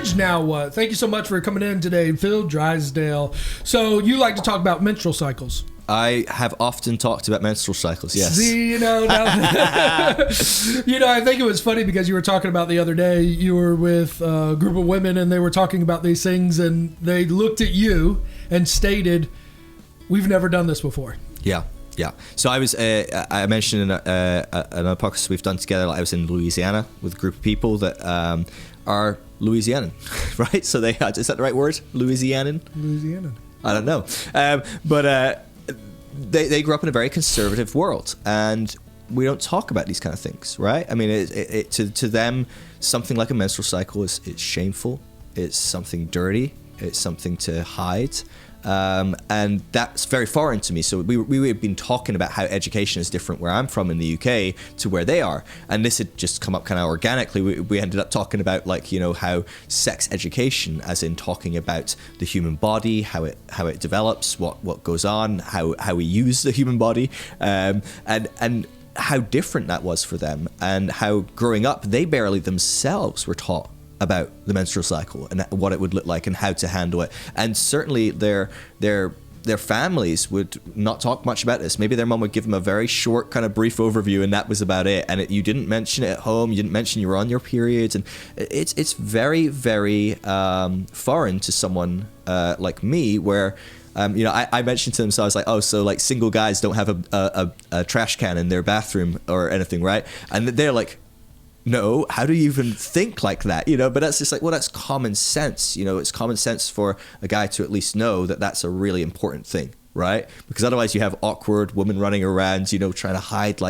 Marriage now what? Thank you so much for coming in today, Phil Drysdale. So you like to talk about menstrual cycles. I have often talked about menstrual cycles, yes. See, now, I think it was funny because you were talking about the other day, you were with a group of women and they were talking about these things and they looked at you and stated, we've never done this before. Yeah. So I was, I mentioned in a podcast we've done together, I was in Louisiana with a group of people that are Louisianan, right? So they had, is that the right word? Louisianan? I don't know. But they grew up in a very conservative world and we don't talk about these kind of things, right? I mean, to them, something like a menstrual cycle it's shameful. It's something dirty. It's something to hide. And that's very foreign to me. So we had been talking about how education is different where I'm from in the UK to where they are. And this had just come up kind of organically. We ended up talking about how sex education, as in talking about the human body, how it develops, what goes on, how we use the human body, and how different that was for them, and how growing up they barely themselves were taught about the menstrual cycle and what it would look like and how to handle it. And certainly their families would not talk much about this. Maybe their mom would give them a very short kind of brief overview and that was about it. And you didn't mention it at home. You didn't mention you were on your periods. And it's very, very foreign to someone like me where I mentioned to them, so I was like, oh, so like single guys don't have a trash can in their bathroom or anything, right? And they're like, no, how do you even think like that? But that's just like, well, that's common sense. It's common sense for a guy to at least know that that's a really important thing, right? Because otherwise you have awkward women running around, trying to hide,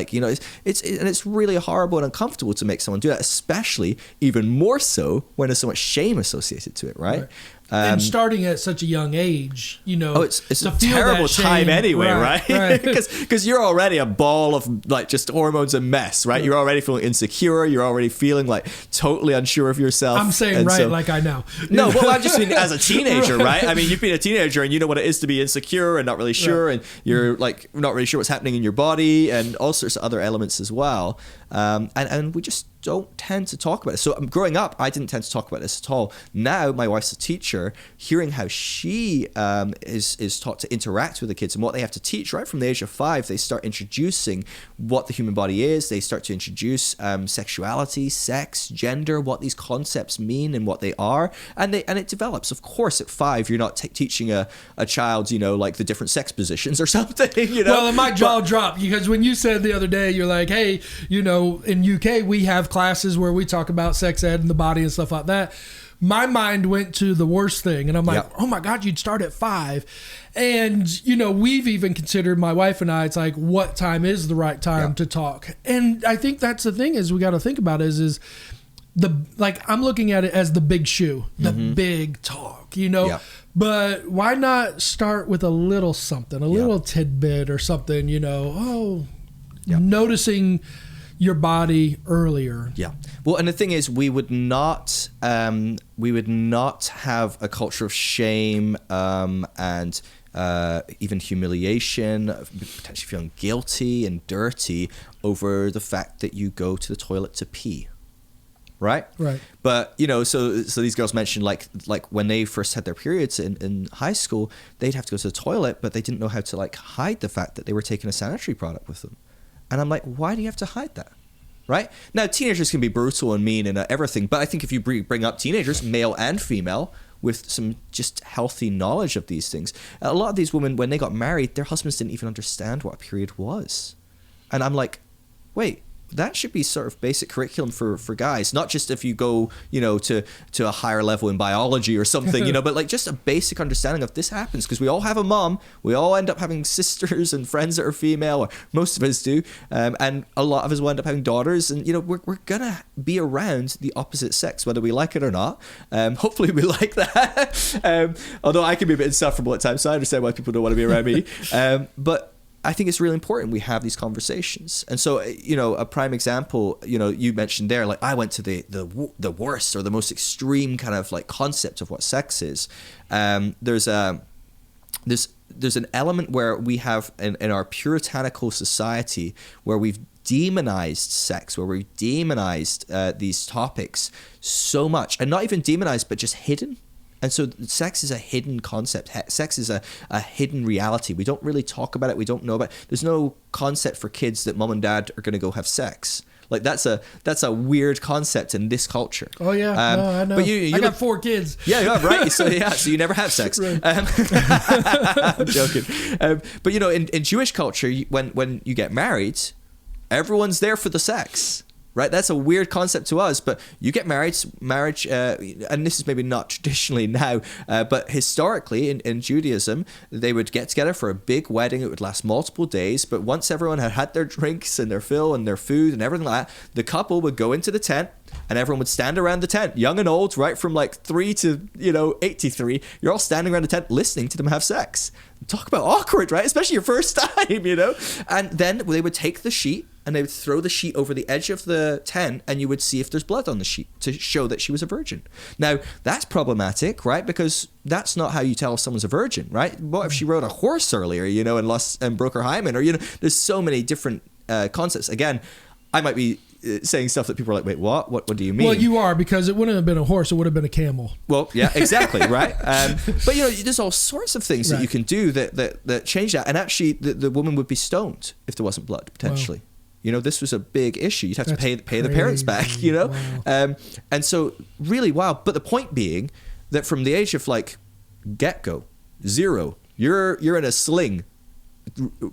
it's really horrible and uncomfortable to make someone do that, especially even more so when there's so much shame associated to it, right? And starting at such a young age, it's a terrible time anyway, right? Because you're already a ball of just hormones and mess, right? You're already feeling insecure. You're already feeling totally unsure of yourself. I'm saying like I know. No, well, I'm just saying as a teenager, right? I mean, you've been a teenager and you know what it is to be insecure and not really sure, and you're not really sure what's happening in your body and all sorts of other elements as well. And we just don't tend to talk about it. So growing up, I didn't tend to talk about this at all. Now my wife's a teacher, hearing how she is taught to interact with the kids and what they have to teach right from the age of 5, they start introducing what the human body is. They start to introduce sexuality, sex, gender, what these concepts mean and what they are. And it develops. Of course, at 5, you're not teaching a child, like the different sex positions or something, Well, and my jaw dropped because when you said the other day, you're like, hey, in UK, we have classes where we talk about sex ed and the body and stuff like that. My mind went to the worst thing. And I'm like, oh my God, you'd start at 5. And, we've even considered, my wife and I, it's like, what time is the right time to talk? And I think that's the thing is we got to think about is I'm looking at it as the big shoe, the big talk, but why not start with a little something, a little tidbit or something, noticing your body earlier. Yeah. Well, and the thing is, we would not have a culture of shame and even humiliation, potentially feeling guilty and dirty over the fact that you go to the toilet to pee. Right. But so these girls mentioned like when they first had their periods in high school, they'd have to go to the toilet, but they didn't know how to hide the fact that they were taking a sanitary product with them. And I'm like, why do you have to hide that? Right? Now, teenagers can be brutal and mean and everything, but I think if you bring up teenagers, male and female, with some just healthy knowledge of these things, a lot of these women, when they got married, their husbands didn't even understand what a period was. And I'm like, wait, that should be sort of basic curriculum for guys, not just if you go, to a higher level in biology or something, but just a basic understanding of this happens because we all have a mom. We all end up having sisters and friends that are female, or most of us do. And a lot of us will end up having daughters. And, we're going to be around the opposite sex, whether we like it or not. Hopefully we like that. Although I can be a bit insufferable at times, so I understand why people don't want to be around me. But I think it's really important we have these conversations. And so, a prime example, you mentioned there, I went to the worst or the most extreme kind of concept of what sex is. There's an element where we have in our puritanical society where we've demonized sex, where we've demonized these topics so much, and not even demonized, but just hidden. And so sex is a hidden concept. Sex is a hidden reality. We don't really talk about it. We don't know about it. There's no concept for kids that mom and dad are going to go have sex. Like that's a weird concept in this culture. Oh yeah, no, I know. But I got 4 kids. Yeah, right. So you never have sex. Right. I'm joking. But in Jewish culture, when you get married, everyone's there for the sex. Right, that's a weird concept to us, but you get marriage, and this is maybe not traditionally now, but historically in Judaism, they would get together for a big wedding. It would last multiple days, but once everyone had had their drinks and their fill and their food and everything like that, the couple would go into the tent, and everyone would stand around the tent, young and old, right from like 3 to 83. You're all standing around the tent listening to them have sex. Talk about awkward, right? Especially your first time, And then they would take the sheet and they would throw the sheet over the edge of the tent, and you would see if there's blood on the sheet to show that she was a virgin. Now, that's problematic, right? Because that's not how you tell if someone's a virgin, right? What if she rode a horse earlier, and broke her hymen? Or, there's so many different concepts. Again, I might be saying stuff that people are like, wait, what? What do you mean? Well, you are, because it wouldn't have been a horse, it would have been a camel. Well, yeah, exactly, right? But, there's all sorts of things that you can do that change that. And actually, the woman would be stoned if there wasn't blood, potentially. Wow. This was a big issue. You'd have to pay the parents back, Wow. And so, really, wow. But the point being that from the age of, get-go, 0, you're in a sling,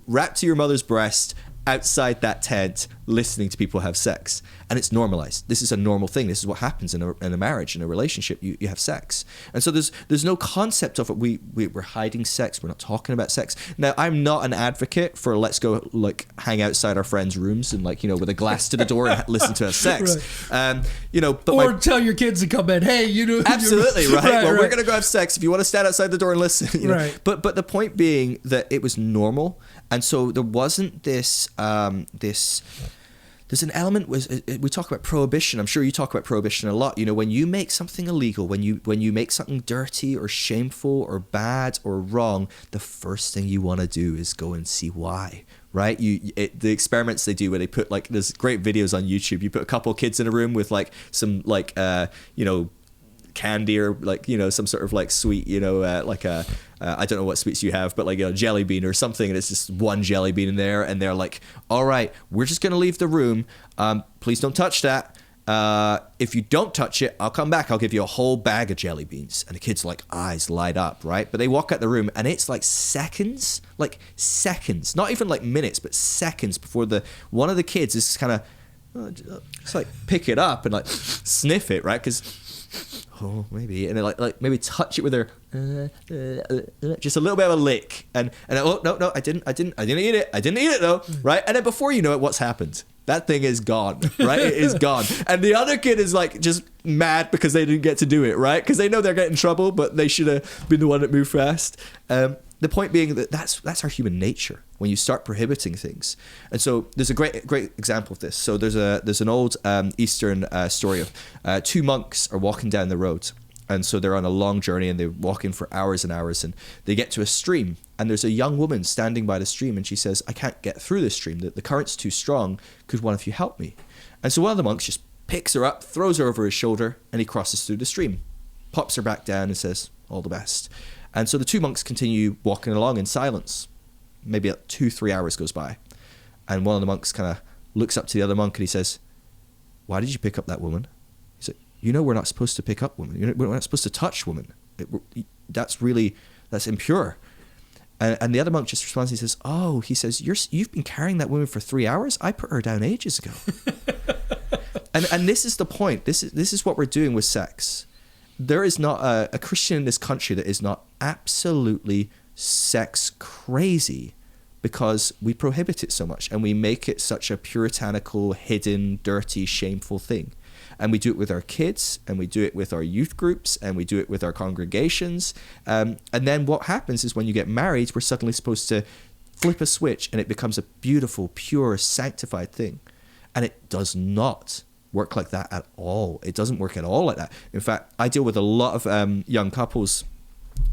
wrapped to your mother's breast, outside that tent, listening to people have sex, and it's normalized. This is a normal thing. This is what happens in a marriage, in a relationship. You have sex, and so there's no concept of it. We're hiding sex. We're not talking about sex. Now, I'm not an advocate for let's go hang outside our friends' rooms and with a glass to the door and listen to have sex. Right. But tell your kids to come in. Hey, absolutely right. We're gonna go have sex. If you want to stand outside the door and listen, Right. But the point being that it was normal, and so there wasn't this. There's an element we talk about prohibition. I'm sure you talk about prohibition a lot. When you make something illegal, when you make something dirty or shameful or bad or wrong, the first thing you want to do is go and see why. Right? The experiments they do where they put there's great videos on YouTube. You put a couple of kids in a room with some candy or some sort of sweet, I don't know what sweets you have, but jelly bean or something, and it's just one jelly bean in there, and they're like, all right, we're just gonna leave the room, please don't touch that. If you don't touch it, I'll come back, I'll give you a whole bag of jelly beans. And the kids eyes light up, right? But they walk out the room, and it's seconds, not even minutes, but seconds before one of the kids is kind of it's pick it up and sniff it, right? Because maybe, and they maybe touch it with their just a little bit of a lick, and oh no, I didn't eat it though, right? And then before you know it, what's happened? That thing is gone, right? It is gone, and the other kid is just mad because they didn't get to do it, right? Because they know they're getting in trouble, but they should have been the one that moved fast. The point being that that's our human nature when you start prohibiting things. And so there's a great example of this. So there's an old Eastern story of 2 monks are walking down the road. And so they're on a long journey and they're walking for hours and hours, and they get to a stream, and there's a young woman standing by the stream, and she says, I can't get through this stream. The current's too strong. Could one of you help me? And so one of the monks just picks her up, throws her over his shoulder, and he crosses through the stream, pops her back down and says, all the best. And so the 2 monks continue walking along in silence. Maybe 2-3 hours goes by. And one of the monks kind of looks up to the other monk and he says, why did you pick up that woman? He said, we're not supposed to pick up women. We're not supposed to touch women. That's impure. And the other monk just responds, he says, you've been carrying that woman for 3 hours? I put her down ages ago. and this is the point. This is what we're doing with sex. There is not a Christian in this country that is not absolutely sex crazy because we prohibit it so much and we make it such a puritanical, hidden, dirty, shameful thing. And we do it with our kids, and we do it with our youth groups, and we do it with our congregations. And then what happens is when you get married, we're suddenly supposed to flip a switch and it becomes a beautiful, pure, sanctified thing. And it does not work like that at all. It doesn't work at all like that. In fact, I deal with a lot of young couples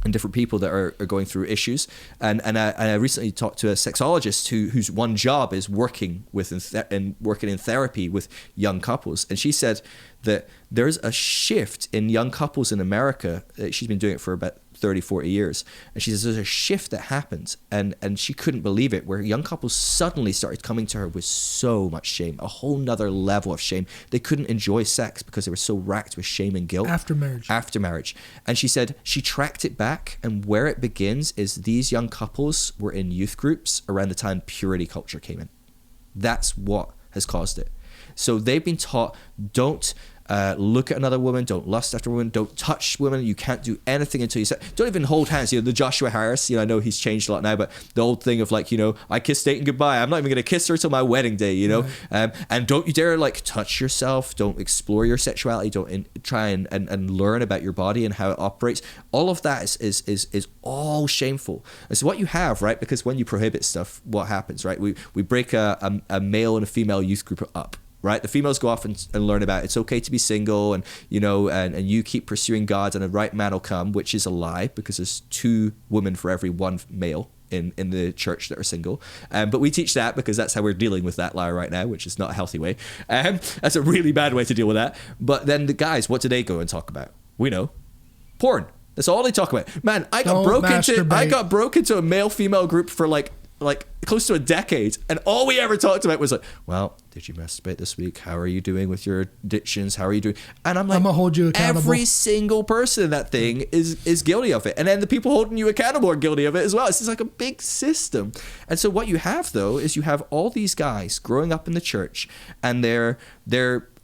and different people that are going through issues. And I recently talked to a sexologist whose one job is working in therapy with young couples. And she said that there's a shift in young couples in America. She's been doing it for about 30, 40 years. And she says there's a shift that happens. And she couldn't believe it, where young couples suddenly started coming to her with so much shame, a whole nother level of shame. They couldn't enjoy sex because they were so racked with shame and guilt. After marriage. And she said she tracked it back, and where it begins is these young couples were in youth groups around the time purity culture came in. That's what has caused it. So they've been taught, don't look at another woman, don't lust after a woman, don't touch women, you can't do anything until you say, don't even hold hands. The Joshua Harris, I know he's changed a lot now, but the old thing of like, I kissed Dayton goodbye, I'm not even going to kiss her till my wedding day, right. And don't you dare like touch yourself, don't explore your sexuality, don't try and learn about your body and how it operates. All of that is all shameful. And so what you have, right, because when you prohibit stuff, what happens, right? We break a male and a female youth group up. Right, the females go off and learn about it's okay to be single, and and you keep pursuing God, and a right man will come, which is a lie, because there's 2 women for every 1 male in the church that are single. But we teach that because that's how we're dealing with that lie right now, which is not a healthy way. That's a really bad way to deal with that. But then the guys, what do they go and talk about? We know, porn. That's all they talk about. Man, I got broke into a male female group for like close to a decade, and all we ever talked about was like, well, did you masturbate this week? How are you doing with your addictions? How are you doing? And I'm like, I'm gonna hold you accountable. Every single person in that thing is guilty of it, and then the people holding you accountable are guilty of it as well. It's just like a big system. And so what you have though is you have all these guys growing up in the church, and they're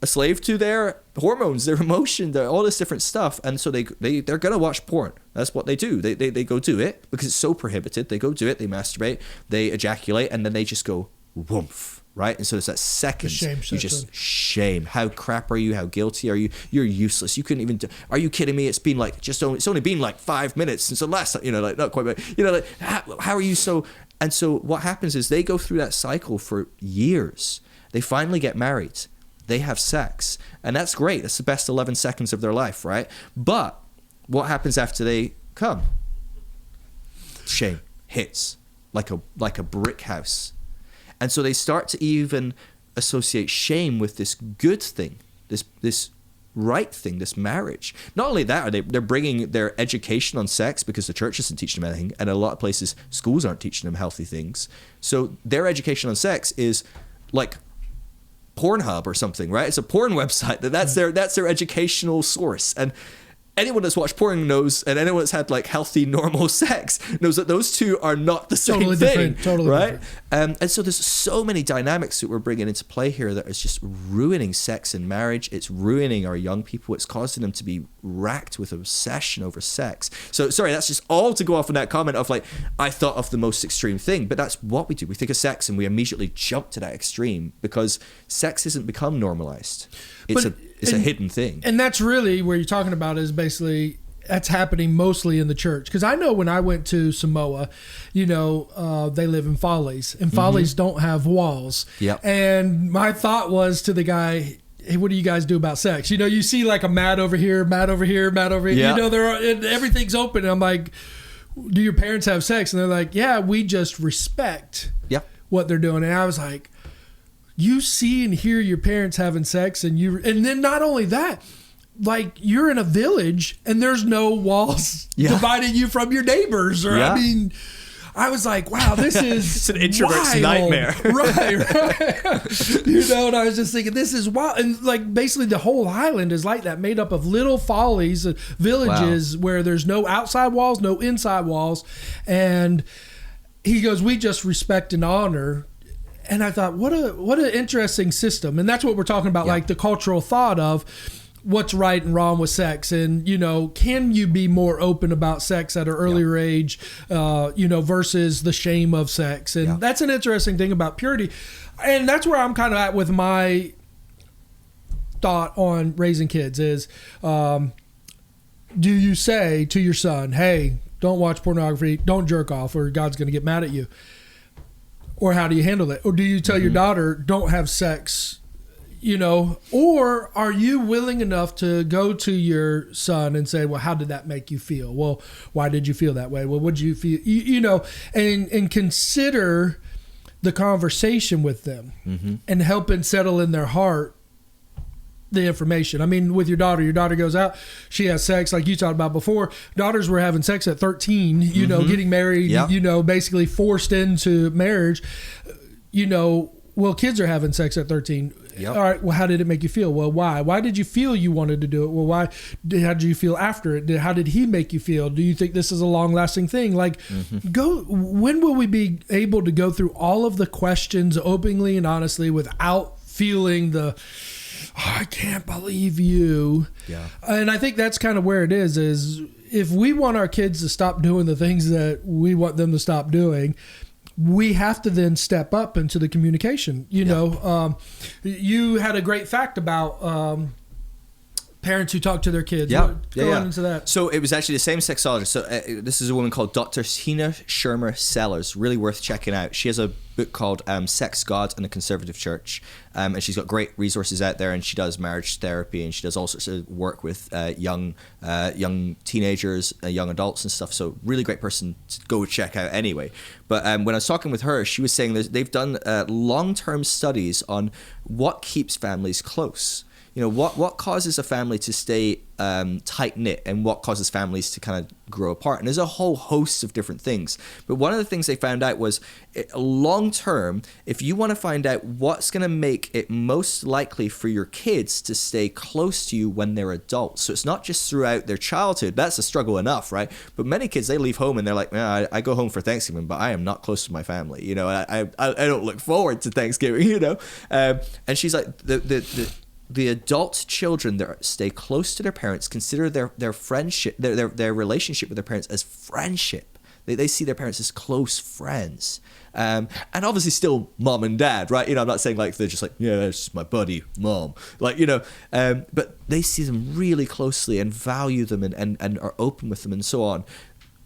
a slave to their hormones, their emotion, all this different stuff. And so they're gonna watch porn. That's what they do. They go do it because it's so prohibited. They go do it. They masturbate. They ejaculate, and then they just go woomph. Right? And so it's that second, you just shame. How crap are you? How guilty are you? You're useless. You couldn't even are you kidding me? It's been like it's only been like 5 minutes since the last, like not quite, but like how are you so? And so what happens is they go through that cycle for years. They finally get married. They have sex, and that's great. That's the best 11 seconds of their life, right? But what happens after they come? Shame hits like a brick house. And so they start to even associate shame with this good thing, this right thing, this marriage. Not only that, they're bringing their education on sex because the church isn't teaching them anything, and in a lot of places schools aren't teaching them healthy things. So their education on sex is like Pornhub or something, right? It's a porn website. That's their educational source. And anyone that's watched porn knows, and anyone that's had like healthy, normal sex knows that those two are not the same thing, right? And so there's so many dynamics that we're bringing into play here that is just ruining sex and marriage. It's ruining our young people. It's causing them to be racked with obsession over sex. So sorry, that's just all to go off on that comment of like, I thought of the most extreme thing, but that's what we do. We think of sex and we immediately jump to that extreme because sex hasn't become normalized. It's a hidden thing. And that's really where you're talking about is basically that's happening mostly in the church. Because I know when I went to Samoa, they live in Follies, and Follies don't have walls. Yep. And my thought was to the guy, hey, what do you guys do about sex? You see like a mat over here, mat over here, mat over here. Yep. Everything's open. And I'm like, do your parents have sex? And they're like, yeah, we just respect what they're doing. And I was like, you see and hear your parents having sex, and then not only that, like you're in a village and there's no walls dividing you from your neighbors. I was like, wow, this is it's an introvert's nightmare. Right. And I was just thinking, this is wild. And like basically the whole island is like that, made up of little follies, villages where there's no outside walls, no inside walls. And he goes, we just respect and honor. And I thought, what an interesting system. And that's what we're talking about, like the cultural thought of what's right and wrong with sex. And, can you be more open about sex at an earlier age, versus the shame of sex. And that's an interesting thing about purity. And that's where I'm kind of at with my thought on raising kids is, do you say to your son, hey, don't watch pornography, don't jerk off, or God's going to get mad at you? Or how do you handle it? Or do you tell your daughter, don't have sex, or are you willing enough to go to your son and say, well, how did that make you feel? Well, why did you feel that way? Well, what did you feel? And consider the conversation with them and helping settle in their heart the information. I mean, with your daughter goes out, she has sex like you talked about before. Daughters were having sex at 13, getting married, basically forced into marriage, well, kids are having sex at 13. Yep. All right. Well, how did it make you feel? Well, why? Why did you feel you wanted to do it? Well, why? How did you feel after it? How did he make you feel? Do you think this is a long-lasting thing? Like, when will we be able to go through all of the questions openly and honestly without feeling the, I can't believe you. Yeah. And I think that's kind of where it is if we want our kids to stop doing the things that we want them to stop doing, we have to then step up into the communication. You had a great fact about parents who talk to their kids. Go into that. So it was actually the same sexologist. So this is a woman called Dr. Tina Shermer Sellers, really worth checking out. She has a book called Sex, God and the Conservative Church. And she's got great resources out there, and she does marriage therapy, and she does all sorts of work with young teenagers, young adults and stuff. So really great person to go check out anyway. But when I was talking with her, she was saying that they've done long-term studies on what keeps families close. What causes a family to stay tight-knit, and what causes families to kind of grow apart. And there's a whole host of different things. But one of the things they found out was long-term, if you want to find out what's going to make it most likely for your kids to stay close to you when they're adults. So it's not just throughout their childhood. That's a struggle enough, right? But many kids, they leave home and they're like, man, I go home for Thanksgiving, but I am not close to my family. I don't look forward to Thanksgiving, And she's like, the adult children that stay close to their parents consider their friendship, their relationship with their parents as friendship. They see their parents as close friends. And obviously still mom and dad, right? I'm not saying like they're just like, yeah, that's just my buddy, mom. Like, but they see them really closely and value them and are open with them and so on.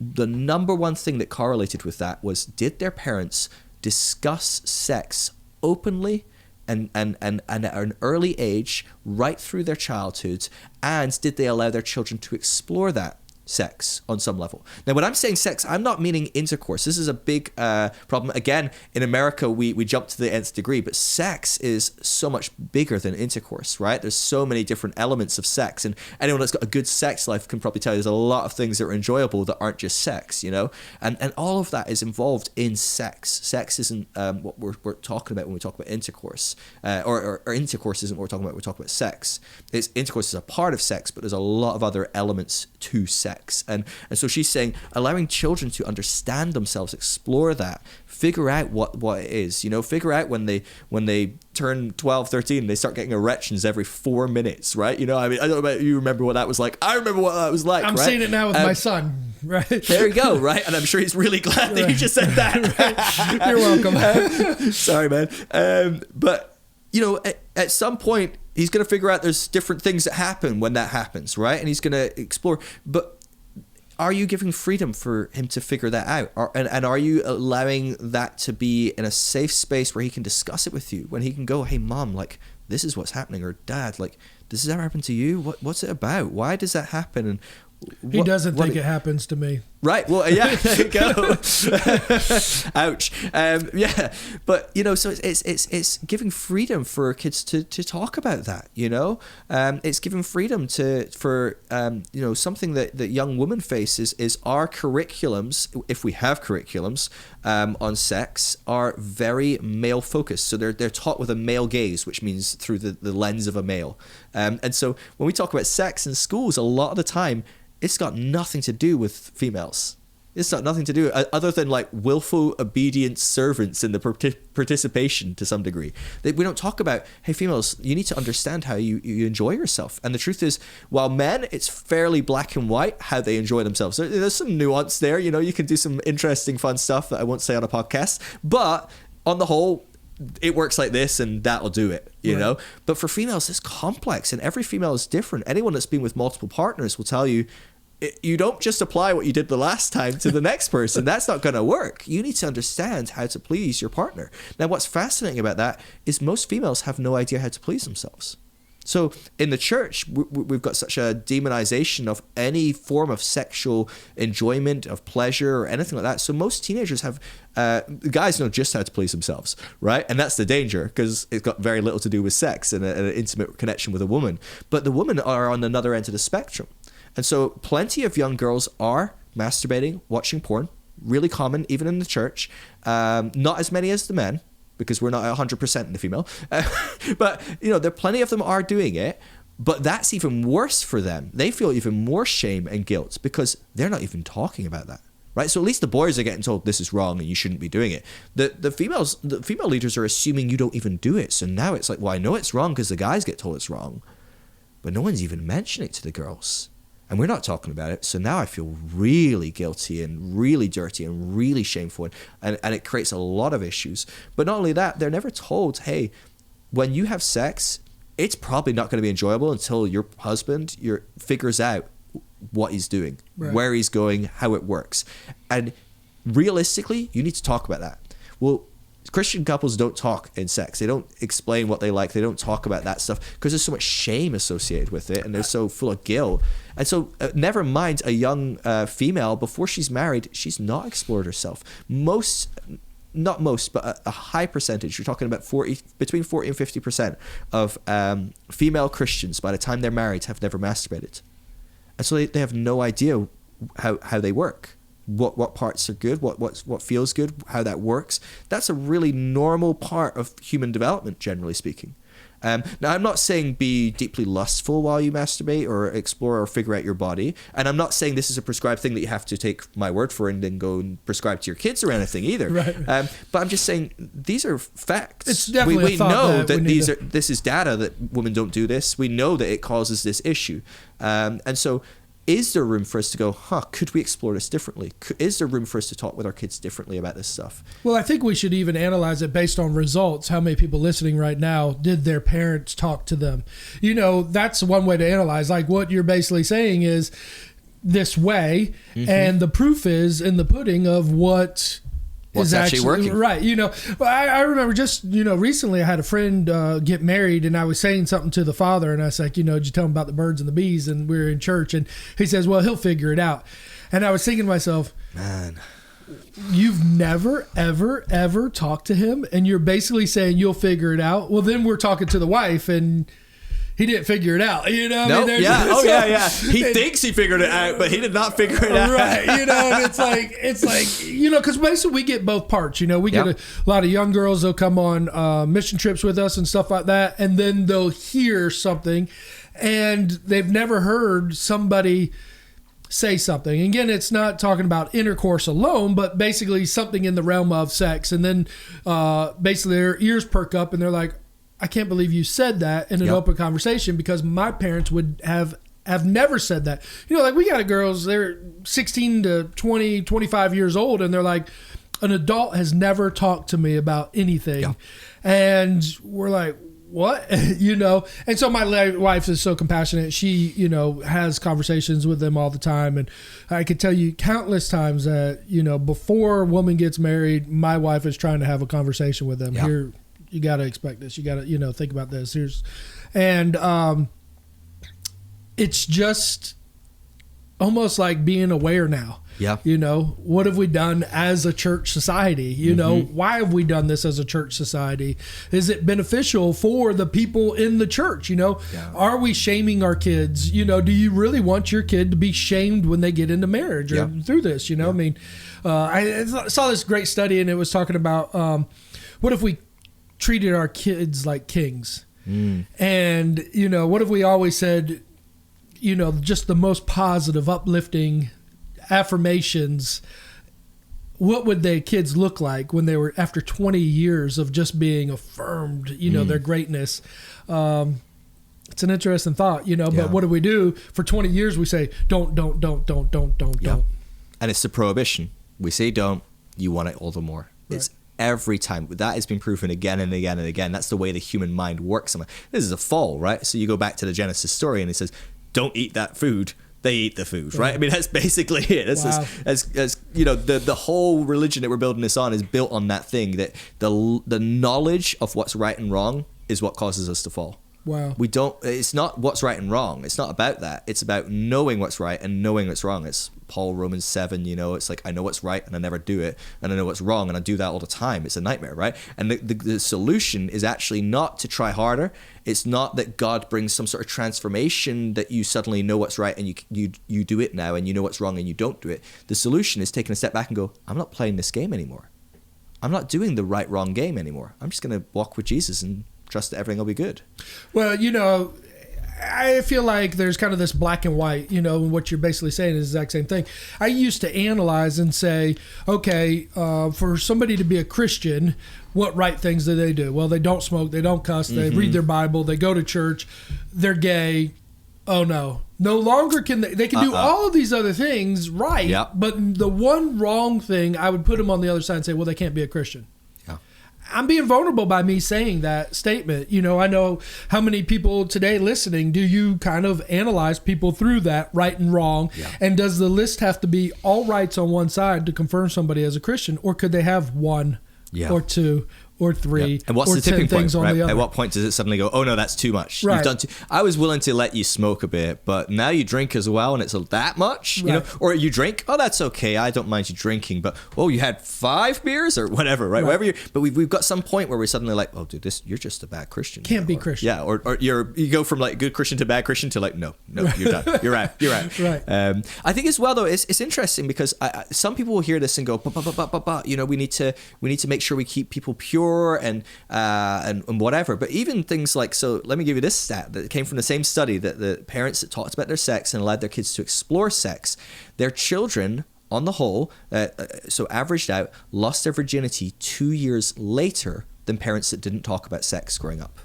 The number one thing that correlated with that was, did their parents discuss sex openly and at an early age, right through their childhoods, and did they allow their children to explore that sex on some level? Now, when I'm saying sex, I'm not meaning intercourse. This is a big problem. Again, in America, we jump to the nth degree, but sex is so much bigger than intercourse, right? There's so many different elements of sex, and anyone that's got a good sex life can probably tell you there's a lot of things that are enjoyable that aren't just sex, and all of that is involved in sex. Sex isn't what we're talking about when we talk about intercourse, or intercourse isn't what we're talking about when we talk about sex. Intercourse is a part of sex, but there's a lot of other elements to sex. And so she's saying allowing children to understand themselves, explore that, figure out what it is, figure out when they turn 12, 13, they start getting erections every 4 minutes, right? I don't know about you, remember what that was like. I remember what that was like. I'm seeing it now with my son, right? There you go, right? And I'm sure he's really glad that you just said that. Right. You're welcome. Sorry, man. But at some point he's going to figure out there's different things that happen when that happens, right? And he's going to explore. But are you giving freedom for him to figure that out? And are you allowing that to be in a safe space where he can discuss it with you, when he can go, hey, mom, like, this is what's happening, or dad, like, this has ever happened to you? What's it about? Why does that happen? And he doesn't think it happens to me. Right. Well, yeah, there you go. Ouch. Yeah. But, so it's giving freedom for kids to talk about that, it's giving freedom for something that young women face is our curriculums, if we have curriculums, on sex, are very male focused. So they're taught with a male gaze, which means through the lens of a male. And so when we talk about sex in schools, a lot of the time, it's got nothing to do with females. It's got nothing to do other than like willful, obedient servants in the participation to some degree. We don't talk about, hey, females, you need to understand how you enjoy yourself. And the truth is, while men, it's fairly black and white how they enjoy themselves. There's some nuance there. You can do some interesting, fun stuff that I won't say on a podcast. But on the whole, it works like this and that'll do it, you know? But for females, it's complex, and every female is different. Anyone that's been with multiple partners will tell you you don't just apply what you did the last time to the next person. That's not going to work. You need to understand how to please your partner. Now, what's fascinating about that is most females have no idea how to please themselves. So in the church, we've got such a demonization of any form of sexual enjoyment, of pleasure, or anything like that. So most teenagers have, guys know just how to please themselves, right? And that's the danger, because it's got very little to do with sex and an intimate connection with a woman. But the women are on another end of the spectrum. And so plenty of young girls are masturbating, watching porn, really common, even in the church. Not as many as the men, because we're not 100% in the female. But, you know, there plenty of them are doing it, but that's even worse for them. They feel even more shame and guilt because they're not even talking about that, right? So at least the boys are getting told this is wrong and you shouldn't be doing it. The female leaders are assuming you don't even do it. So now it's like, well, I know it's wrong because the guys get told it's wrong, but no one's even mentioning it to the girls. And we're not talking about it. So now I feel really guilty and really dirty and really shameful. And it creates a lot of issues. But not only that, they're never told, hey, when you have sex, it's probably not going to be enjoyable until your husband figures out what he's doing, right, where he's going, how it works. And realistically, you need to talk about that. Well, Christian couples don't talk in sex. They don't explain what they like. They don't talk about that stuff because there's so much shame associated with it and they're so full of guilt. And so never mind a young female, before she's married, she's not explored herself. Not most, but a high percentage, you're talking about between 40 and 50% of female Christians by the time they're married have never masturbated. And so they have no idea how they work. What parts are good, what feels good, how that works. That's a really normal part of human development, generally speaking. Now, I'm not saying be deeply lustful while you masturbate or explore or figure out your body. And I'm not saying this is a prescribed thing that you have to take my word for and then go and prescribe to your kids or anything either. Right. But I'm just saying these are facts. It's definitely we know that this is data that women don't do this. We know that it causes this issue. And so is there room for us to go, could we explore this differently? Is there room for us to talk with our kids differently about this stuff? Well, I think we should even analyze it based on results. How many people listening right now, did their parents talk to them? You know, that's one way to analyze. Like what you're basically saying is this way, and the proof is in the pudding of what's actually working. Right. You know, I remember just, recently I had a friend get married and I was saying something to the father and I was like, did you tell him about the birds and the bees? And we were in church and he says, well, he'll figure it out. And I was thinking to myself, man, you've never, ever, ever talked to him and you're basically saying you'll figure it out. Well, then we're talking to the wife and he didn't figure it out, Nope. Yeah. He thinks he figured it out, but he did not figure it out. Right. And it's like, because basically we get both parts. We get a lot of young girls. They'll come on mission trips with us and stuff like that, and then they'll hear something, and they've never heard somebody say something. Again, it's not talking about intercourse alone, but basically something in the realm of sex, and then basically their ears perk up, and they're like, I can't believe you said that in an open conversation, because my parents would have never said that. Like we got girls, they're 16 to 20, 25 years old, and they're like, an adult has never talked to me about anything. Yeah. And we're like, what? And so my wife is so compassionate. She, has conversations with them all the time. And I could tell you countless times that, before a woman gets married, my wife is trying to have a conversation with them. Here, you got to expect this. You got to, think about this. It's just almost like being aware now. Yeah. What have we done as a church society? Why have we done this as a church society? Is it beneficial for the people in the church? Are we shaming our kids? Do you really want your kid to be shamed when they get into marriage or through this? I mean, I saw this great study and it was talking about what if we treated our kids like kings? And, what if we always said, just the most positive, uplifting affirmations? What would the kids look like when they were, after 20 years of just being affirmed, their greatness? It's an interesting thought, but what do we do? For 20 years, we say, don't. And it's the prohibition. We say don't, you want it all the more. Right. It's every time. That has been proven again and again and again. That's the way the human mind works. This is a fall, right? So you go back to the Genesis story and it says, don't eat that food. they eat the food, right? I mean, that's basically it. It's Wow. as you know, the whole religion that we're building this on is built on that thing, that the knowledge of what's right and wrong is what causes us to fall. Wow. It's not what's right and wrong. It's not about that. It's about knowing what's right and knowing what's wrong. It's Paul, Romans 7, it's like, I know what's right and I never do it. And I know what's wrong and I do that all the time. It's a nightmare, right? And the solution is actually not to try harder. It's not that God brings some sort of transformation that you suddenly know what's right and you do it now, and you know what's wrong and you don't do it. The solution is taking a step back and go, I'm not playing this game anymore. I'm not doing the right, wrong game anymore. I'm just going to walk with Jesus and trust that everything will be good. Well, I feel like there's kind of this black and white, and what you're basically saying is the exact same thing. I used to analyze and say, okay, for somebody to be a Christian, what right things do they do? Well, they don't smoke, they don't cuss, they read their Bible, they go to church, they're gay. Oh no, no longer can they can do all of these other things right, Yep. but the one wrong thing, I would put them on the other side and say, well, they can't be a Christian. I'm being vulnerable by me saying that statement. I know how many people today listening, do you kind of analyze people through that right and wrong? Yeah. And does the list have to be all rights on one side to confirm somebody as a Christian, or could they have one or two or three, yep. And what's or the tipping 10 things point, on right? the other? At what point does it suddenly go, oh no, that's too much? Right. You've done I was willing to let you smoke a bit, but now you drink as well, and it's that much, right. Or you drink, oh, that's okay, I don't mind you drinking, but you had 5 beers or whatever, right? Whatever but we've got some point where we're suddenly like, oh, dude, you're just a bad Christian. Can't be Christian. Yeah, or you go from like good Christian to bad Christian to like, no, you're done. You're right. Right. I think as well though, it's interesting because some people will hear this and go, we need to make sure we keep people pure and whatever. But even things like, so let me give you this stat that came from the same study, that the parents that talked about their sex and allowed their kids to explore sex, their children on the whole, so averaged out, lost their virginity 2 years later than parents that didn't talk about sex growing up.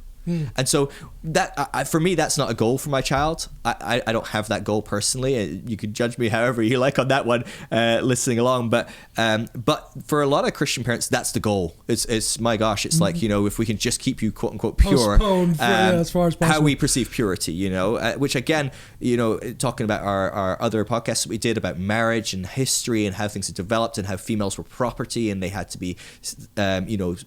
And so that for me, that's not a goal for my child. I don't have that goal personally. You can judge me however you like on that one, listening along. But for a lot of Christian parents, that's the goal. It's my gosh, it's like, if we can just keep you quote unquote pure, as far as possible. How we perceive purity, which again, talking about our other podcasts that we did about marriage and history and how things had developed and how females were property and they had to be,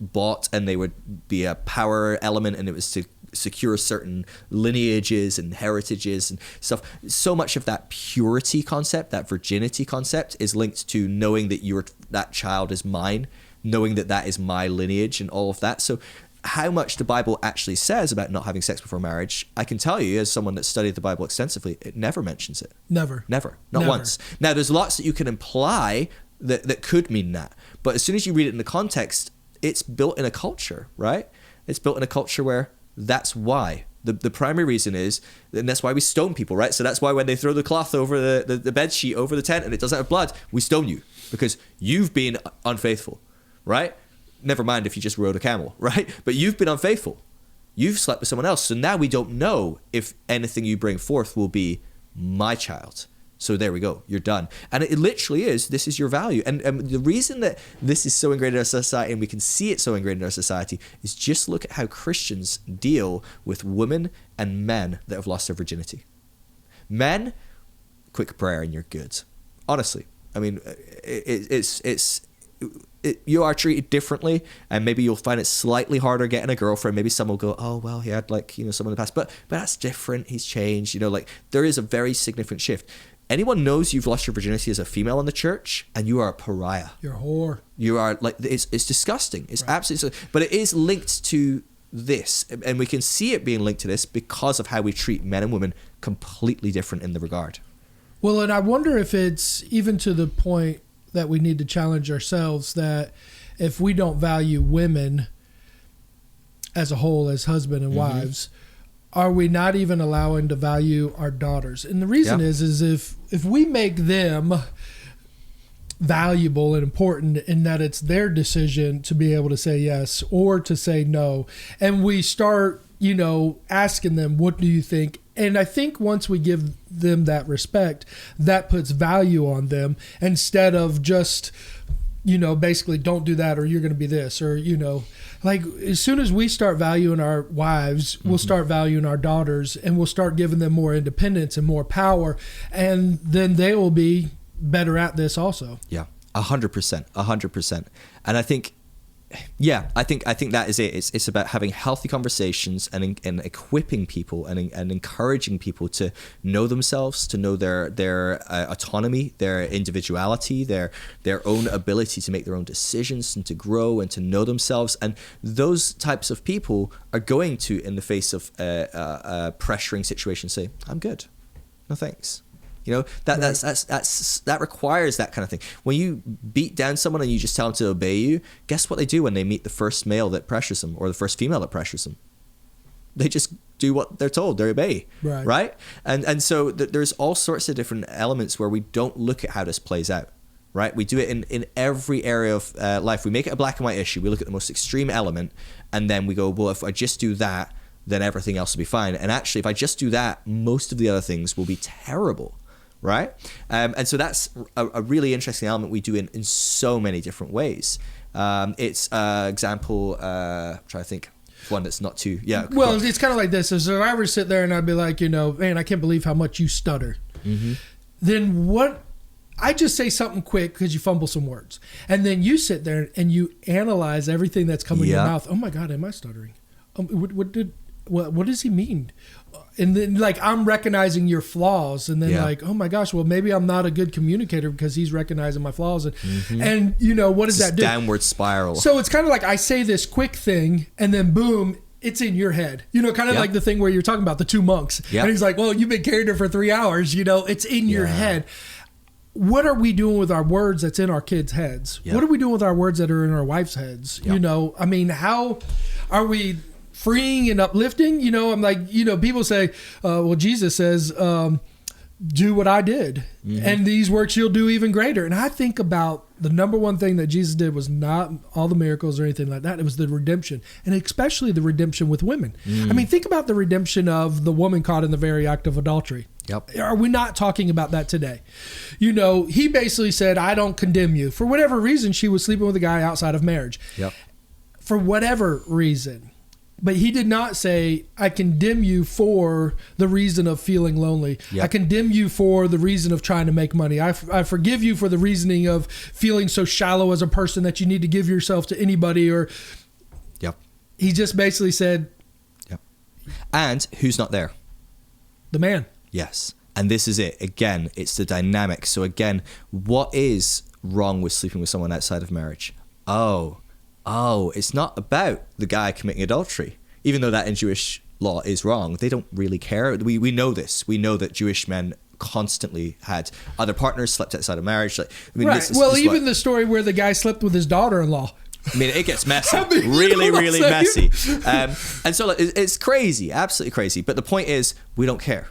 bought, and they would be a power element, and it was to secure certain lineages and heritages and stuff. So much of that purity concept, that virginity concept, is linked to knowing that that child is mine, knowing that is my lineage and all of that. So how much the Bible actually says about not having sex before marriage, I can tell you as someone that studied the Bible extensively, it never mentions it. Never. Not once. Now, there's lots that you can imply that could mean that. But as soon as you read it in the context, it's built in a culture, right? It's built in a culture where that's why. The primary reason is, and that's why we stone people, right? So that's why when they throw the cloth over the bed sheet over the tent and it doesn't have blood, we stone you because you've been unfaithful, right? Never mind if you just rode a camel, right? But you've been unfaithful. You've slept with someone else. So now we don't know if anything you bring forth will be my child. So there we go. You're done. And it literally is, this is your value. And the reason that this is so ingrained in our society, and we can see it so ingrained in our society, is just look at how Christians deal with women and men that have lost their virginity. Men, quick prayer and you're good. Honestly. I mean, you are treated differently, and maybe you'll find it slightly harder getting a girlfriend. Maybe some will go, oh, well, he had someone in the past, but that's different. He's changed, there is a very significant shift. Anyone knows you've lost your virginity as a female in the church, and you are a pariah. You're a whore. You are it's disgusting. It's right. Absolutely, but it is linked to this, and we can see it being linked to this because of how we treat men and women completely different in the regard. Well, and I wonder if it's even to the point that we need to challenge ourselves that if we don't value women as a whole, as husband and wives, are we not even allowing to value our daughters? And the reason is if we make them valuable and important in that it's their decision to be able to say yes or to say no, and we start, asking them, what do you think? And I think once we give them that respect, that puts value on them instead of just basically don't do that or you're going to be this, or, like as soon as we start valuing our wives, we'll start valuing our daughters, and we'll start giving them more independence and more power. And then they will be better at this also. Yeah, 100%. And I think, I think that is it. It's about having healthy conversations and equipping people and encouraging people to know themselves, to know their autonomy, their individuality, their own ability to make their own decisions and to grow and to know themselves. And those types of people are going to, in the face of a pressuring situation, say, "I'm good, no thanks." That requires that kind of thing. When you beat down someone and you just tell them to obey you, guess what they do when they meet the first male that pressures them or the first female that pressures them? They just do what they're told. They obey, right? And so there's all sorts of different elements where we don't look at how this plays out, right? We do it in every area of life. We make it a black and white issue. We look at the most extreme element, and then we go, well, if I just do that, then everything else will be fine. And actually, if I just do that, most of the other things will be terrible. Right? And so that's a really interesting element we do in so many different ways. It's example, I'm trying to think one that's not too, Well, it's kind of like this. If I ever sit there and I'd be like, man, I can't believe how much you stutter. Then what? I just say something quick because you fumble some words. And then you sit there and you analyze everything that's coming in your mouth. Oh my God, am I stuttering? What does he mean? And then like I'm recognizing your flaws, and then like, oh my gosh, well maybe I'm not a good communicator because he's recognizing my flaws, and what does that do? Downward spiral. So it's kind of like I say this quick thing, and then boom, it's in your head. Kind of like the thing where you're talking about the two monks, and he's like, well, you've been carrying her for 3 hours. It's in your head. What are we doing with our words that's in our kids' heads? What are we doing with our words that are in our wives' heads? I mean, how are we freeing and uplifting? I'm like, people say, well, Jesus says, do what I did, and these works you'll do even greater. And I think about the number one thing that Jesus did was not all the miracles or anything like that. It was the redemption, and especially the redemption with women. I mean, think about the redemption of the woman caught in the very act of adultery. Are we not talking about that today? He basically said, I don't condemn you. For whatever reason, she was sleeping with a guy outside of marriage. For whatever reason. But he did not say, I condemn you for the reason of feeling lonely. I condemn you for the reason of trying to make money. I forgive you for the reasoning of feeling so shallow as a person that you need to give yourself to anybody. Or he just basically said, And who's not there? The man. Yes. And this is it. Again, it's the dynamic. So again, what is wrong with sleeping with someone outside of marriage? Oh, it's not about the guy committing adultery, even though that in Jewish law is wrong. They don't really care. We know this. We know that Jewish men constantly had other partners, slept outside of marriage. Even the story where the guy slept with his daughter-in-law. I mean, it gets messy, really messy. And so it's crazy, absolutely crazy. But the point is, we don't care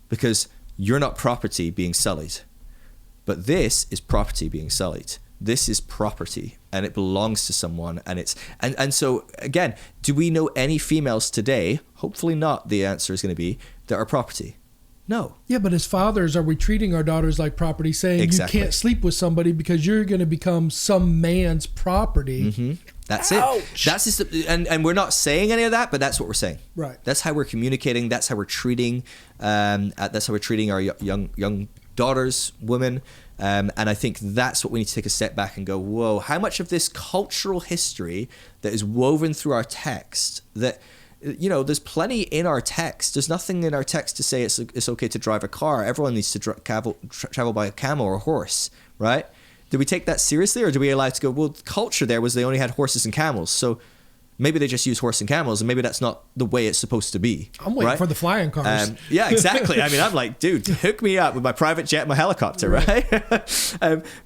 because you're not property being sullied. But this is property being sullied. This is property and it belongs to someone, and so again, do we know any females today? Hopefully not. The answer is going to be that are property. No. Yeah, but as fathers, are we treating our daughters like property, saying you can't sleep with somebody because you're going to become some man's property? That's Ouch. it. That's just, and we're not saying any of that, but that's what we're saying. Right. That's how we're communicating. That's how we're treating. That's how we're treating our young daughters, women. And I think that's what we need to take a step back and go, whoa, how much of this cultural history that is woven through our text that, there's plenty in our text. There's nothing in our text to say it's okay to drive a car. Everyone needs to travel by a camel or a horse, right? Do we take that seriously, or do we allow it to go, well, the culture there was they only had horses and camels, so maybe they just use horse and camels, and maybe that's not the way it's supposed to be. I'm waiting for the flying cars. Yeah, exactly. I mean, I'm like, dude, hook me up with my private jet and my helicopter, right?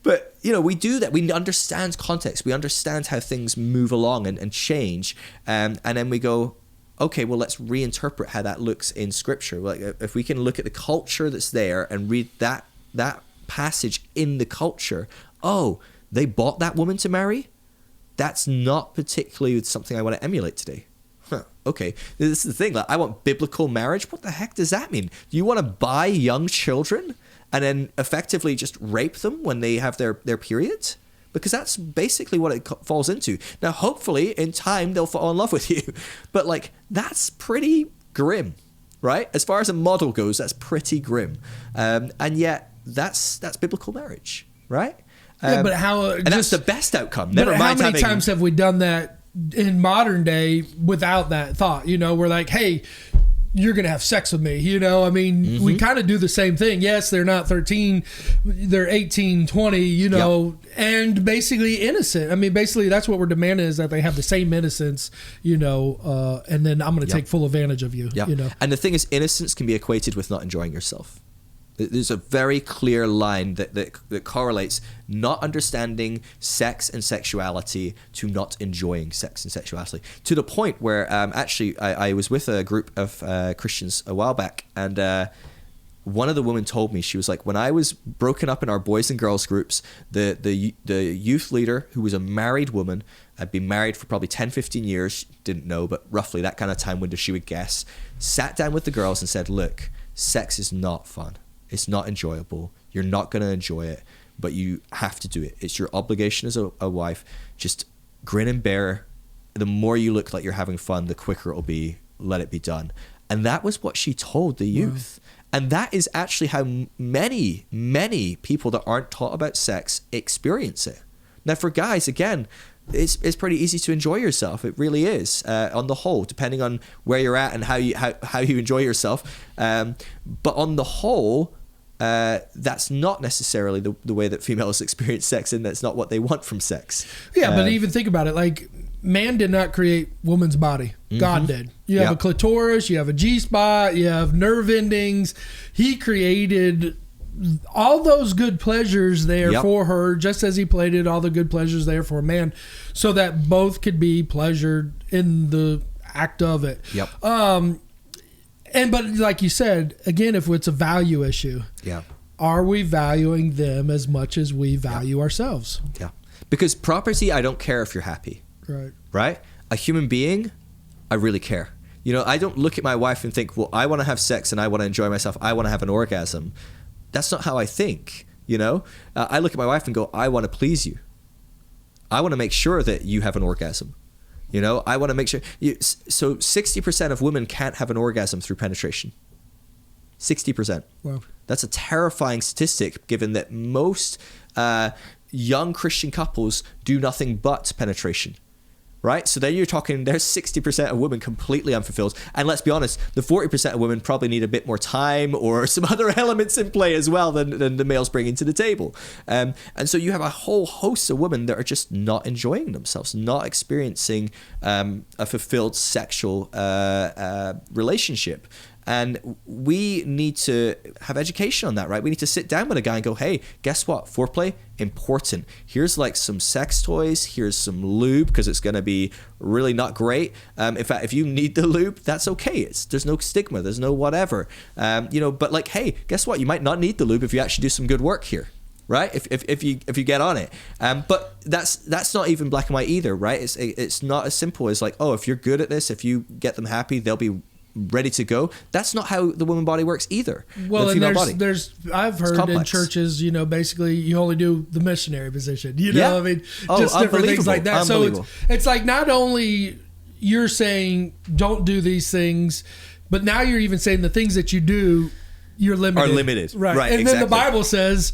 But, we do that. We understand context. We understand how things move along and change. And then we go, okay, well, let's reinterpret how that looks in Scripture. Like, if we can look at the culture that's there and read that passage in the culture, oh, they bought that woman to marry? That's not particularly something I want to emulate today. Okay, this is the thing. Like, I want biblical marriage. What the heck does that mean? Do you want to buy young children and then effectively just rape them when they have their periods? because that's basically what it falls into. Now, hopefully, in time, they'll fall in love with you. But, like, that's pretty grim, right? As far as a model goes, that's pretty grim. And yet, that's biblical marriage, right? Yeah, but how... and that's the best outcome. Never mind how many times have we done that in modern day without that thought? You know, we're like, hey... you're going to have sex with me. You know, I mean, we kind of do the same thing. Yes, they're not 13, they're 18, 20, you know, and basically innocent. I mean, basically that's what we're demanding, is that they have the same innocence, you know, and then I'm going to take full advantage of you, you know. And the thing is, innocence can be equated with not enjoying yourself. There's a very clear line that correlates not understanding sex and sexuality to not enjoying sex and sexuality, to the point where actually I was with a group of Christians a while back, and one of the women told me, she was like, when I was broken up in our boys and girls groups, the youth leader, who was a married woman, had been married for probably 10, 15 years, didn't know, but roughly that kind of time window she would guess, sat down with the girls and said, look, sex is not fun. It's not enjoyable. You're not going to enjoy it, but you have to do it. It's your obligation as a wife. Just grin and bear. The more you look like you're having fun, the quicker it'll be. Let it be done. And that was what she told the youth. Wow. And that is actually how many, many people that aren't taught about sex experience it. Now, for guys, again, it's pretty easy to enjoy yourself. It really is, on the whole, depending on where you're at and how you enjoy yourself. But on the whole, that's not necessarily the way that females experience sex, and that's not what they want from sex. Yeah, but even think about it. Like, man did not create woman's body. God did. You have a clitoris, you have a G-spot, you have nerve endings. He created all those good pleasures there for her, just as he created all the good pleasures there for a man, so that both could be pleasured in the act of it. But like you said, again, if it's a value issue, are we valuing them as much as we value ourselves? Because property, I don't care if you're happy. Right? A human being, I really care. You know, I don't look at my wife and think, well, I want to have sex and I want to enjoy myself. I want to have an orgasm. That's not how I think, you know? I look at my wife and go, I want to please you. I want to make sure that you have an orgasm. You know, I want to make sure. So 60% of women can't have an orgasm through penetration. 60%. Wow. That's a terrifying statistic, given that most young Christian couples do nothing but penetration. Right? So then you're talking, there's 60% of women completely unfulfilled. And let's be honest, the 40% of women probably need a bit more time or some other elements in play as well than the males bringing to the table. And so you have a whole host of women that are just not enjoying themselves, not experiencing a fulfilled sexual relationship. And we need to have education on that, right? We need to sit down with a guy and go, hey, guess what? Foreplay, important. Here's like some sex toys. Here's some lube, because it's going to be really not great. In fact, if you need the lube, that's okay. There's no stigma. There's no whatever. But like, hey, guess what? You might not need the lube if you actually do some good work here. Right? If you get on it. But that's not even black and white either, right? It's not as simple as like, oh, if you're good at this, if you get them happy, they'll be ready to go. That's not how the woman body works either. Well, and there's I've heard in churches, you know, basically you only do the missionary position. You know, I mean, just different things like that. So it's like, not only you're saying don't do these things, but now you're even saying the things that you do, you're limited. Are limited. Right. And then the Bible says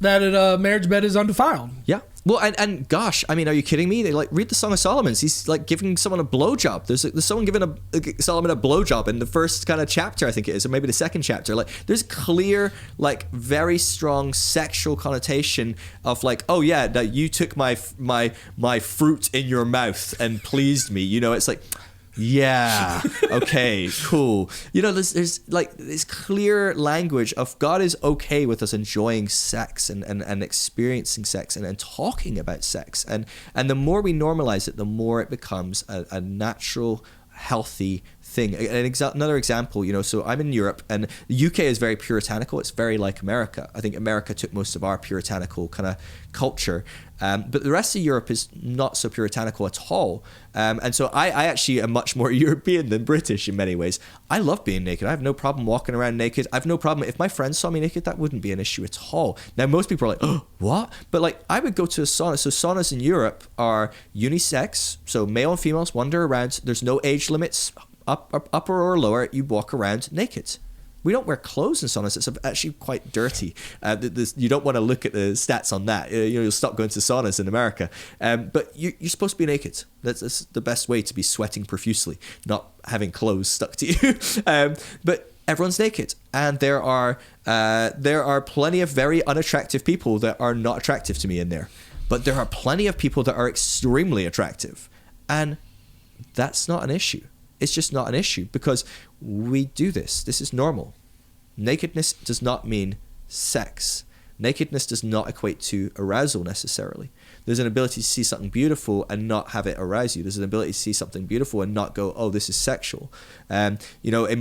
that a marriage bed is undefiled. Yeah. Well, and gosh, I mean, are you kidding me? They like read the Song of Solomon. He's like giving someone a blowjob. There's someone giving Solomon a blowjob in the first kind of chapter, I think it is, or maybe the second chapter. Like, there's clear, like, very strong sexual connotation of like, oh yeah, that you took my fruit in your mouth and pleased me. You know, it's like, yeah, okay, cool. You know, there's like this clear language of God is okay with us enjoying sex and experiencing sex and talking about sex. And the more we normalize it, the more it becomes a natural, healthy thing. Another example, so I'm in Europe, and the UK is very puritanical. It's very like America. I think America took most of our puritanical kind of culture. But the rest of Europe is not so puritanical at all. And so I actually am much more European than British in many ways. I love being naked. I have no problem walking around naked. I have no problem. If my friends saw me naked, that wouldn't be an issue at all. Now, most people are like, oh, what? But like, I would go to a sauna. So saunas in Europe are unisex. So male and females wander around. There's no age limits, upper or lower. You walk around naked. We don't wear clothes in saunas. It's actually quite dirty. You don't want to look at the stats on that. You'll stop going to saunas in America. But you're supposed to be naked. That's the best way to be sweating profusely, not having clothes stuck to you. But everyone's naked, and there are plenty of very unattractive people that are not attractive to me in there. But there are plenty of people that are extremely attractive, and that's not an issue. It's just not an issue because we do this. This is normal. Nakedness does not mean sex. Nakedness does not equate to arousal necessarily. There's an ability to see something beautiful and not have it arouse you. There's an ability to see something beautiful and not go, oh, this is sexual. In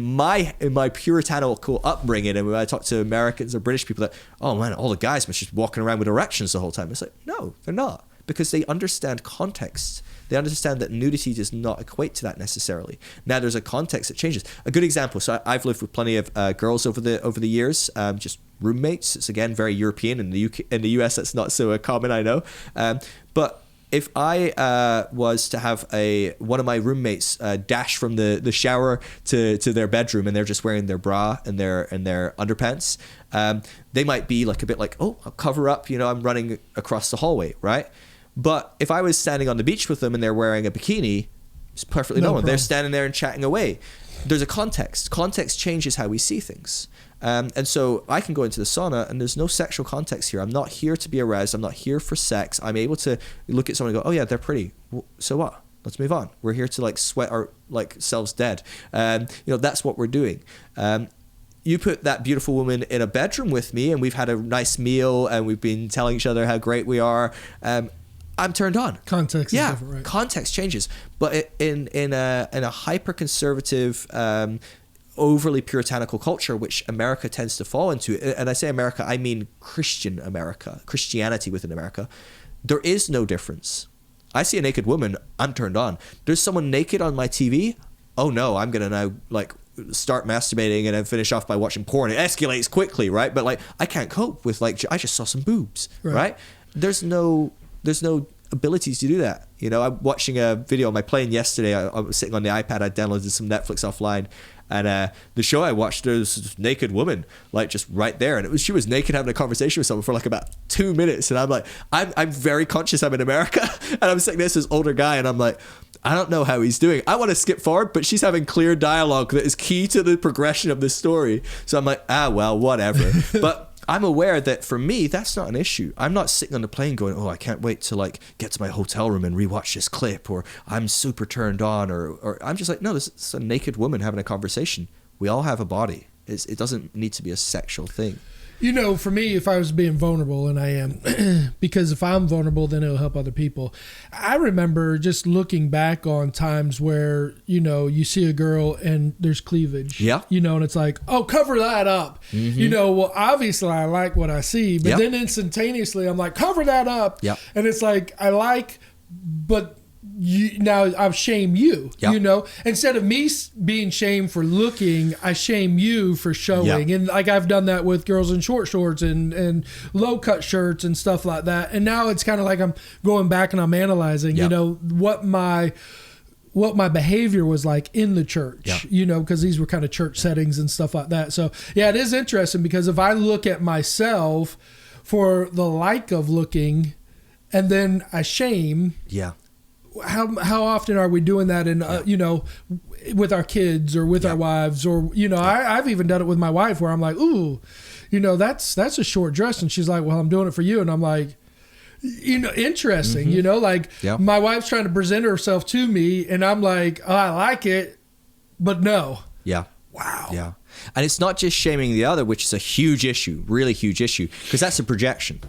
my puritanical upbringing, and when I talk to Americans or British people, that, oh man, all the guys must just walking around with erections the whole time. It's like, no, they're not, because they understand context. They understand that nudity does not equate to that necessarily. Now, there's a context that changes. A good example. So I've lived with plenty of girls over the years, just roommates. It's again very European. In the UK, in the US, that's not so common, I know. But if I was to have one of my roommates dash from the shower to their bedroom, and they're just wearing their bra and their underpants, they might be like a bit like, oh, I'll cover up. I'm running across the hallway, right? But if I was standing on the beach with them and they're wearing a bikini, it's perfectly normal. They're standing there and chatting away. There's a context. Context changes how we see things. And so I can go into the sauna and there's no sexual context here. I'm not here to be aroused. I'm not here for sex. I'm able to look at someone and go, oh yeah, they're pretty. So what? Let's move on. We're here to like sweat our like selves dead. That's what we're doing. You put that beautiful woman in a bedroom with me and we've had a nice meal and we've been telling each other how great we are. I'm turned on. Context is different, right? Context changes. But in a hyper-conservative, overly puritanical culture, which America tends to fall into, and I say America, I mean Christian America, Christianity within America, there is no difference. I see a naked woman, I'm turned on. There's someone naked on my TV, oh no, I'm going to now like start masturbating and then finish off by watching porn. It escalates quickly, right? But like I can't cope with like, I just saw some boobs, right? There's no abilities to do that. I'm watching a video on my plane yesterday. I was sitting on the iPad. I downloaded some Netflix offline, and the show I watched, there was this naked woman like just right there, and she was naked having a conversation with someone for like about 2 minutes, and I'm like, I'm very conscious I'm in America, and I'm sitting next to this older guy, and I'm like, I don't know how he's doing. I want to skip forward, but she's having clear dialogue that is key to the progression of this story. So I'm like, well, whatever. But I'm aware that for me, that's not an issue. I'm not sitting on the plane going, oh, I can't wait to like get to my hotel room and rewatch this clip, or I'm super turned on, or I'm just like, no, this is a naked woman having a conversation. We all have a body. It doesn't need to be a sexual thing. For me, if I was being vulnerable, and I am, because if I'm vulnerable, then it'll help other people. I remember just looking back on times where, you see a girl and there's cleavage. Yeah. And it's like, oh, cover that up. Mm-hmm. Well, obviously I like what I see, but then instantaneously I'm like, cover that up. Yep. And it's like, I like, but now I've shamed you, instead of me being shamed for looking, I shame you for showing. And like I've done that with girls in short shorts and low cut shirts and stuff like that. And now it's kind of like I'm going back and I'm analyzing, what my behavior was like in the church, because these were kind of church settings and stuff like that. So yeah, it is interesting because if I look at myself for the like of looking and then I shame, how often are we doing that in with our kids or with our wives, or I've even done it with my wife where I'm like, ooh, that's a short dress, and she's like, well, I'm doing it for you, and I'm like, interesting. My wife's trying to present herself to me and I'm like, oh, I like it, but no. Wow. And it's not just shaming the other, which is a huge issue, really huge issue, because that's a projection.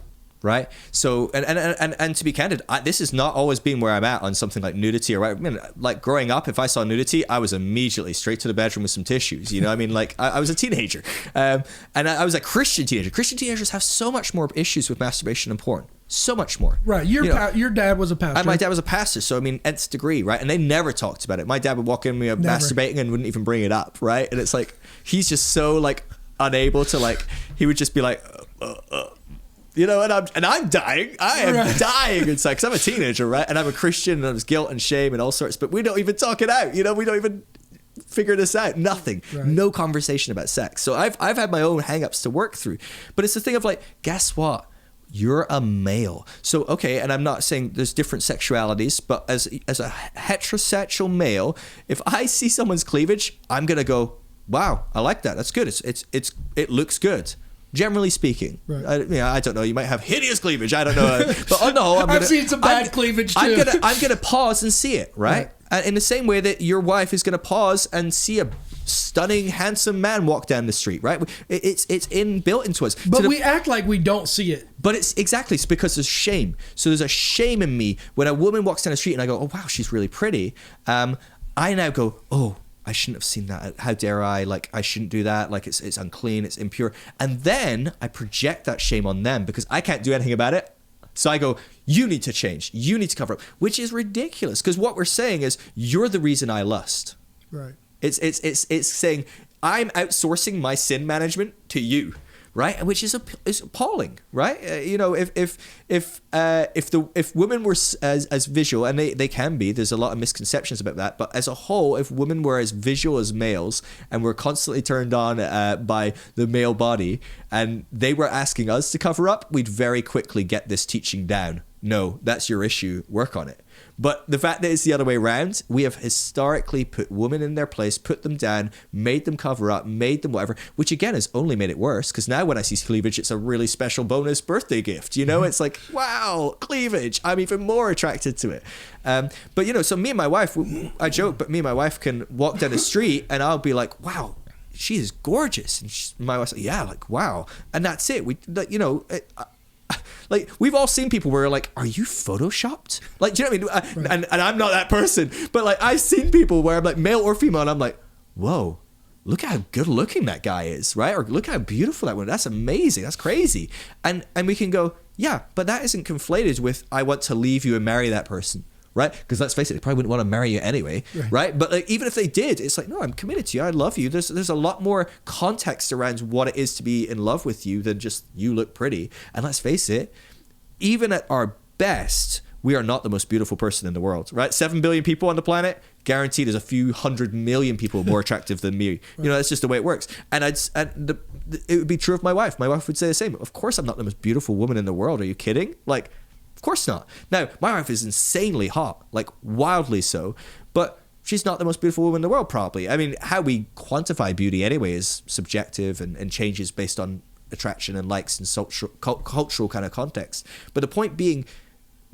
Right. So, and to be candid, this has not always been where I'm at on something like nudity or right. I mean, like growing up, if I saw nudity, I was immediately straight to the bedroom with some tissues. You know, I mean, like I was a teenager, and I was a Christian teenager. Christian teenagers have so much more issues with masturbation and porn. So much more. Right. Your dad was a pastor. And my dad was a pastor. So, I mean, nth degree, right? And they never talked about it. My dad would walk in with me masturbating and wouldn't even bring it up, right? And it's like, he's just so like unable to like, he would just be like, you know, and I'm dying. I am dying inside because I'm a teenager, right? And I'm a Christian and there's guilt and shame and all sorts, but we don't even talk it out. You know, we don't even figure this out. Nothing. Right. No conversation about sex. So I've had my own hang-ups to work through. But it's the thing of like, guess what? You're a male. So, okay, and I'm not saying there's different sexualities, but as a heterosexual male, if I see someone's cleavage, I'm going to go, wow, I like that. That's good. It looks good. Generally speaking, right. I don't know. You might have hideous cleavage. I don't know, but I've seen some bad cleavage too. I'm gonna pause and see it, right? In the same way that your wife is gonna pause and see a stunning, handsome man walk down the street, right? It's built into us. But we act like we don't see it. But it's because there's shame. So there's a shame in me when a woman walks down the street and I go, oh wow, she's really pretty. I now go, oh, I shouldn't have seen that. How dare I? Like, I shouldn't do that. Like, it's unclean. It's impure. And then I project that shame on them because I can't do anything about it. So I go, you need to change. You need to cover up, which is ridiculous because what we're saying is you're the reason I lust. Right. It's saying I'm outsourcing my sin management to you. Right, which is appalling, right? You know, if women were as visual, and they can be, there's a lot of misconceptions about that. But as a whole, if women were as visual as males, and were constantly turned on by the male body, and they were asking us to cover up, we'd very quickly get this teaching down. No, that's your issue. Work on it. But the fact that it's the other way around, we have historically put women in their place, put them down, made them cover up, made them whatever, which again has only made it worse because now when I see cleavage, it's a really special bonus birthday gift. You know, it's like, wow, cleavage. I'm even more attracted to it. But, you know, so me and my wife, I joke, but me and my wife can walk down the street and I'll be like, wow, she is gorgeous. And my wife's like, yeah, like, wow. And that's it. We, you know, like we've all seen people where like, are you photoshopped? Like, do you know what I mean? And I'm not that person, but like I've seen people where I'm like male or female and I'm like, whoa, look how good looking that guy is, right? Or look how beautiful that one. That's amazing. That's crazy. And we can go, yeah, but that isn't conflated with I want to leave you and marry that person. Right? Because let's face it, they probably wouldn't want to marry you anyway, right? But like, even if they did, it's like, no, I'm committed to you. I love you. There's a lot more context around what it is to be in love with you than just you look pretty. And let's face it, even at our best, we are not the most beautiful person in the world, right? 7 billion people on the planet, guaranteed there's a few 100 million people more attractive than me. You know, that's just the way it works. And it would be true of my wife. My wife would say the same. Of course, I'm not the most beautiful woman in the world. Are you kidding? Like, of course not. Now, my wife is insanely hot, like wildly so, but she's not the most beautiful woman in the world, probably. I mean, how we quantify beauty anyway is subjective and changes based on attraction and likes and cultural kind of context. But the point being,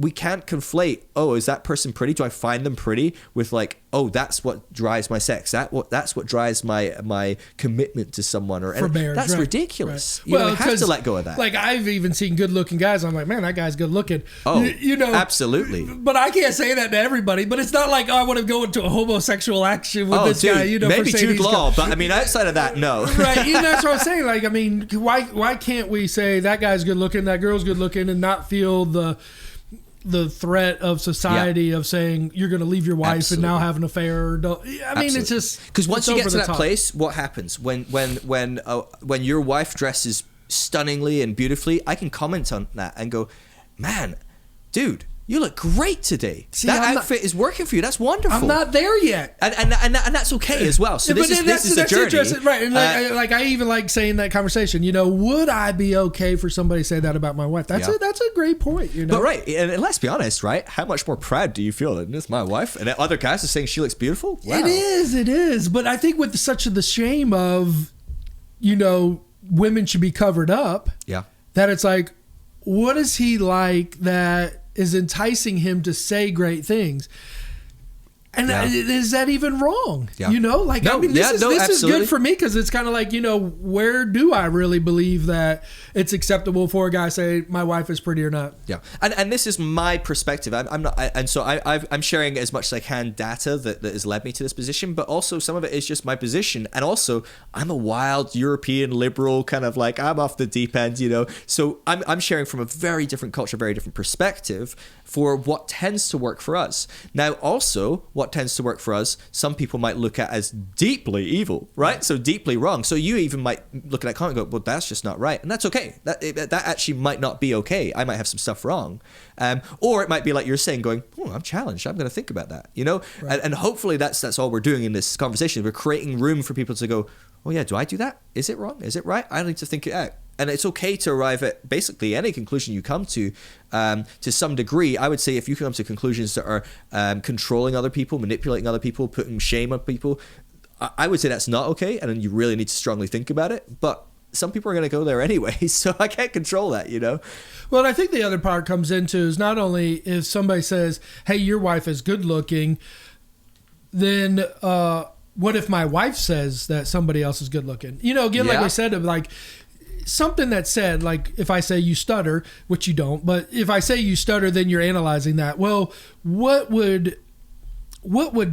we can't conflate, oh, is that person pretty? Do I find them pretty? With like, oh, that's what drives my sex. That's what drives my commitment to someone. Or marriage, that's ridiculous. Right. You have to let go of that. Like I've even seen good looking guys. I'm like, man, that guy's good looking. Oh, you know, absolutely. But I can't say that to everybody. But it's not like, oh, I want to go into a homosexual action with this guy. You know, maybe Jude Law, but I mean, outside of that, no. Right. You know, that's what I'm saying. Like, I mean, why can't we say that guy's good looking, that girl's good looking, and not feel the threat of society of saying you're going to leave your wife and now have an affair. It's just because once you get to that place, what happens when your wife dresses stunningly and beautifully? I can comment on that and go, man, dude, you look great today. See, that outfit is working for you. That's wonderful. I'm not there yet, and that's okay as well. So this is a journey, right? And like I even like saying that conversation. You know, would I be okay for somebody to say that about my wife? That's a great point. You know, but right, and let's be honest, right? How much more proud do you feel that it's my wife and other guys are saying she looks beautiful? Wow. It is. But I think with such the shame of, you know, women should be covered up. Yeah. That it's like, what is he like that is enticing him to say great things? And is that even wrong? Yeah. You know, like, No, I mean, this is absolutely. good for me because it's kind of like, you know, where do I really believe that it's acceptable for a guy to say my wife is pretty or not? Yeah, and this is my perspective. I'm not, and so I'm sharing as much as I can data that has led me to this position, but also some of it is just my position, and also I'm a wild European liberal kind of like I'm off the deep end, you know. So I'm sharing from a very different culture, very different perspective for what tends to work for us. Now, also, what tends to work for us, some people might look at as deeply evil, right? So deeply wrong. So you even might look at that comment and go, well, that's just not right. And that's okay. That actually might not be okay. I might have some stuff wrong. Or it might be like you're saying, going, oh, I'm challenged. I'm going to think about that, you know? Right. And hopefully that's all we're doing in this conversation. We're creating room for people to go, oh yeah, do I do that? Is it wrong? Is it right? I need to think it out. And it's okay to arrive at basically any conclusion you come to some degree. I would say if you come to conclusions that are controlling other people, manipulating other people, putting shame on people, I would say that's not okay. And then you really need to strongly think about it. But some people are going to go there anyway. So I can't control that, you know? Well, and I think the other part comes into is not only if somebody says, hey, your wife is good looking, then what if my wife says that somebody else is good looking? You know, again, like I said, like, something that said, like if I say you stutter, which you don't, but if I say you stutter, then you're analyzing that. Well, what would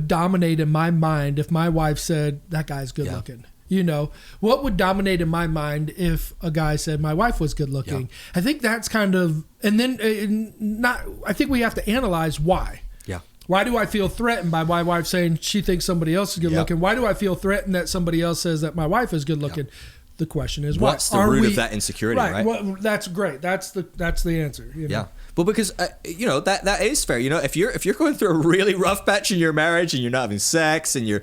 dominate in my mind if my wife said that guy's good looking? You know, what would dominate in my mind if a guy said my wife was good looking? Yeah. I think that's kind of, and then I think we have to analyze why. Yeah. Why do I feel threatened by my wife saying she thinks somebody else is good looking? Why do I feel threatened that somebody else says that my wife is good looking? The question is, what's the root of that insecurity, right? Well, that's great. That's the answer. You know? Yeah. Well, because you know that is fair. You know, if you're going through a really rough patch in your marriage and you're not having sex and you're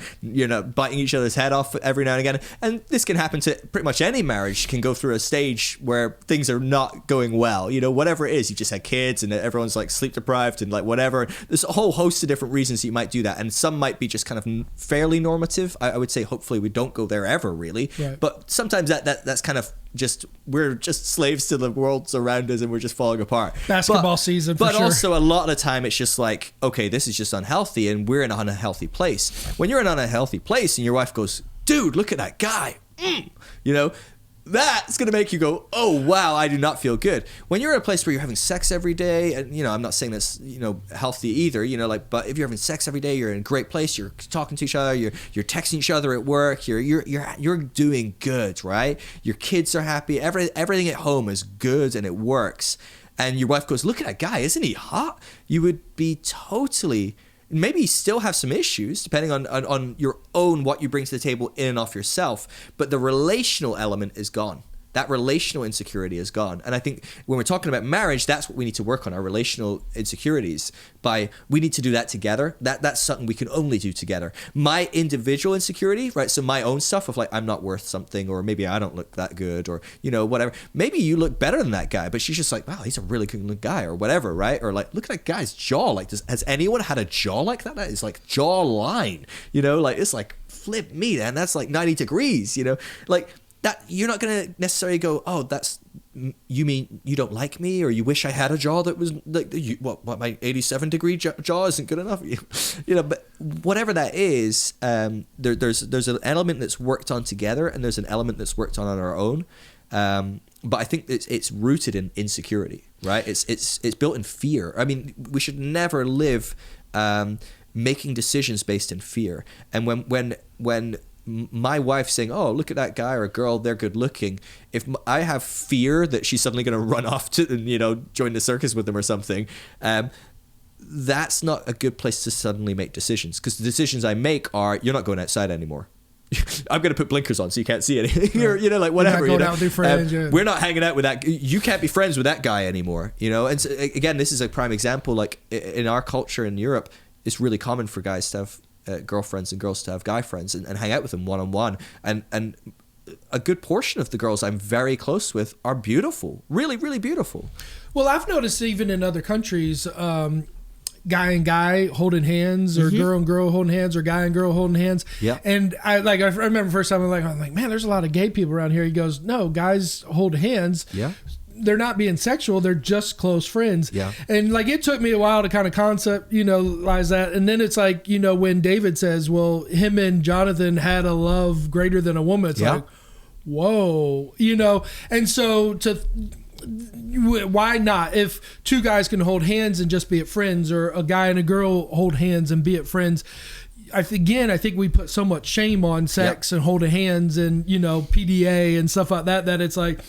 not biting each other's head off every now and again, and this can happen to pretty much any marriage, can go through a stage where things are not going well. You know, whatever it is, you just had kids and everyone's like sleep deprived and like whatever. There's a whole host of different reasons you might do that, and some might be just kind of fairly normative. I would say hopefully we don't go there ever really, but sometimes that's kind of just, we're just slaves to the world around us and we're just falling apart. Basketball season, for but sure. Also a lot of the time it's just like, okay, this is just unhealthy and we're in an unhealthy place. When you're in an unhealthy place and your wife goes, dude, look at that guy, you know, that's going to make you go, oh, wow, I do not feel good. When you're in a place where you're having sex every day, and, you know, I'm not saying that's, you know, healthy either, you know, like, but if you're having sex every day, you're in a great place, you're talking to each other, you're texting each other at work, you're doing good, right? Your kids are happy, everything at home is good and it works. And your wife goes, look at that guy, isn't he hot? You would be totally... Maybe you still have some issues depending on your own, what you bring to the table in and of yourself, but the relational element is gone. That relational insecurity is gone. And I think when we're talking about marriage, that's what we need to work on, our relational insecurities. We need to do that together. That's something we can only do together. My individual insecurity, right? So my own stuff of like, I'm not worth something, or maybe I don't look that good, or, you know, whatever. Maybe you look better than that guy, but she's just like, wow, he's a really good guy, or whatever, right? Or like, look at that guy's jaw. Like, has anyone had a jaw like that? That is like jaw line, you know, like it's like flip me, and that's like 90 degrees, you know, like, that you're not going to necessarily go, oh, that's, you mean you don't like me, or you wish I had a jaw that was like, what my 87 degree jaw isn't good enough, you know. But whatever that is, there's an element that's worked on together, and there's an element that's worked on our own. But I think it's rooted in insecurity, right? It's built in fear. I mean, we should never live making decisions based in fear. And when my wife saying, oh, look at that guy or girl, they're good looking, if I have fear that she's suddenly going to run off to, you know, join the circus with them or something, that's not a good place to suddenly make decisions, because the decisions I make are, you're not going outside anymore. I'm going to put blinkers on so you can't see anything. You know, like whatever. We're not going out with your friends. We're not hanging out with that. You can't be friends with that guy anymore. You know, and so, again, this is a prime example. Like in our culture in Europe, it's really common for guys to have girlfriends and girls to have guy friends and hang out with them one-on-one, and a good portion of the girls I'm very close with are beautiful, really, really beautiful. Well, I've noticed even in other countries, guy and guy holding hands, or girl and girl holding hands, or guy and girl holding hands. Yeah. And I remember first time I'm like, man, there's a lot of gay people around here. He goes, no, guys hold hands. Yeah. they're not being sexual. They're just close friends. Yeah. And like, it took me a while to kind of conceptualize that. And then it's like, when David says, well, him and Jonathan had a love greater than a woman. It's like, whoa, and so why not? If two guys can hold hands and just be at friends, or a guy and a girl hold hands and be at friends, I think we put so much shame on sex and holding hands and, PDA and stuff like that, that it's like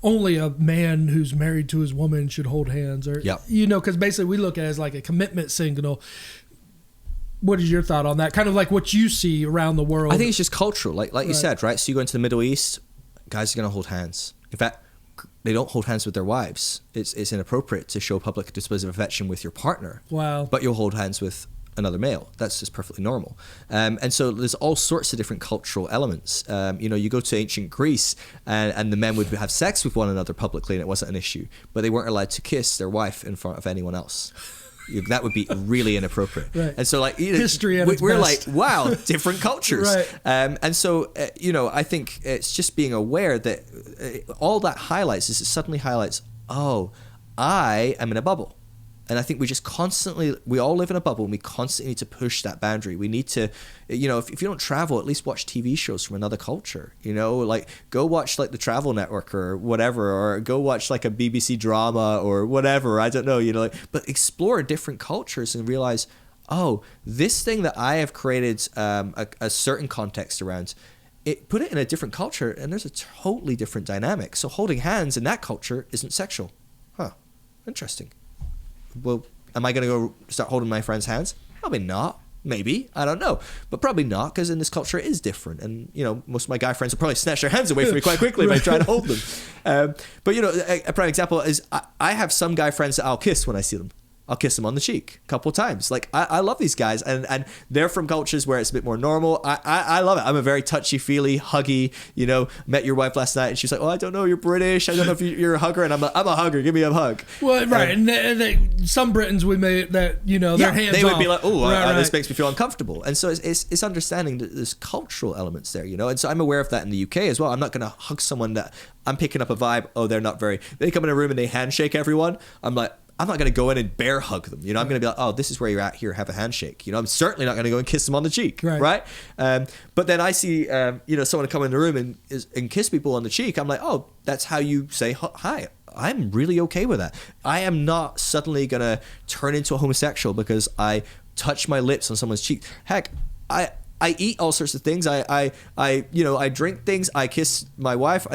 only a man who's married to his woman should hold hands, or, because basically we look at it as like a commitment signal. What is your thought on that? Kind of like what you see around the world. I think it's just cultural, like you said, right? So you go into the Middle East, guys are going to hold hands. In fact, they don't hold hands with their wives. It's inappropriate to show public displays of affection with your partner. Wow. But you'll hold hands with another male. That's just perfectly normal. And so there's all sorts of different cultural elements. You go to ancient Greece and the men would have sex with one another publicly and it wasn't an issue, but they weren't allowed to kiss their wife in front of anyone else. That would be really inappropriate. Right. And so history at its we're best. like, wow, different cultures. Right. And so, I think it's just being aware that all that highlights is it suddenly highlights, oh, I am in a bubble. And I think we all live in a bubble, and we constantly need to push that boundary. We need to, if you don't travel, at least watch TV shows from another culture, like go watch like the Travel Network or whatever, or go watch like a BBC drama or whatever. I don't know, but explore different cultures and realize, oh, this thing that I have created a certain context around, put it in a different culture and there's a totally different dynamic. So holding hands in that culture isn't sexual. Huh. Interesting. Well, am I going to go start holding my friend's hands? Probably not. Maybe. I don't know. But probably not, because in this culture it is different. And, most of my guy friends will probably snatch their hands away from me quite quickly if I try to hold them. But, a prime example is I have some guy friends that I'll kiss when I see them. I'll kiss them on the cheek a couple of times. Like, I love these guys, and they're from cultures where it's a bit more normal. I love it. I'm a very touchy-feely, huggy, met your wife last night, and she's like, oh, I don't know, you're British. I don't know if you're a hugger. And I'm a hugger. Give me a hug. Well, right. And some Britons we made that, their hands they would off. be like, oh, right. This makes me feel uncomfortable. And so it's understanding that there's cultural elements there, And so I'm aware of that in the UK as well. I'm not going to hug someone that I'm picking up a vibe, oh, they come in a room and they handshake everyone. I'm like, I'm not going to go in and bear hug them. I'm going to be like, oh, this is where you're at here. Have a handshake. I'm certainly not going to go and kiss them on the cheek. Right. But then I see, someone come in the room and kiss people on the cheek. I'm like, oh, that's how you say hi. I'm really okay with that. I am not suddenly going to turn into a homosexual because I touch my lips on someone's cheek. Heck, I eat all sorts of things. I drink things. I kiss my wife.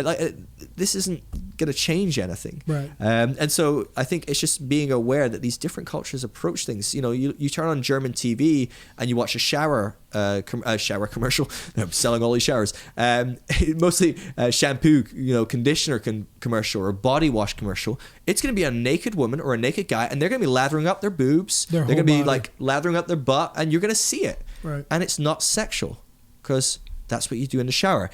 This isn't going to change anything. Right. And so I think it's just being aware that these different cultures approach things. You turn on German TV and you watch a shower commercial. I'm selling all these showers. Mostly shampoo, conditioner commercial or body wash commercial. It's going to be a naked woman or a naked guy, and they're going to be lathering up their boobs. They're going to be like lathering up their butt, and you're going to see it. Right. And it's not sexual because that's what you do in the shower.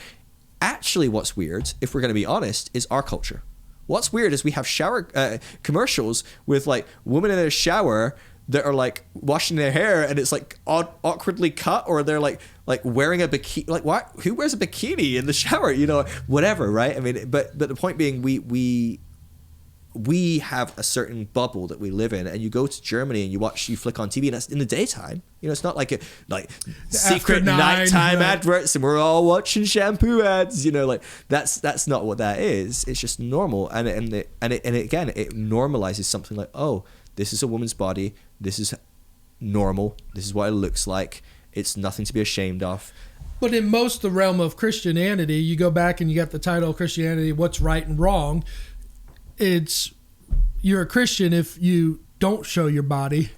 Actually, what's weird, if we're going to be honest, is our culture. What's weird is we have shower commercials with like women in a shower that are like washing their hair and it's like awkwardly cut, or they're like wearing a bikini. Like, what? Who wears a bikini in the shower? Whatever, right? I mean, but the point being, we have a certain bubble that we live in, and you go to Germany and you flick on TV, and it's in the daytime. It's not like secret nighttime adverts and we're all watching shampoo ads. That's not what that is. It's just normal, and again, it normalizes something like, oh, this is a woman's body. This is normal. This is what it looks like. It's nothing to be ashamed of. But in most of the realm of Christianity, you go back and you got the title of Christianity, What's Right and Wrong. You're a Christian if you don't show your body,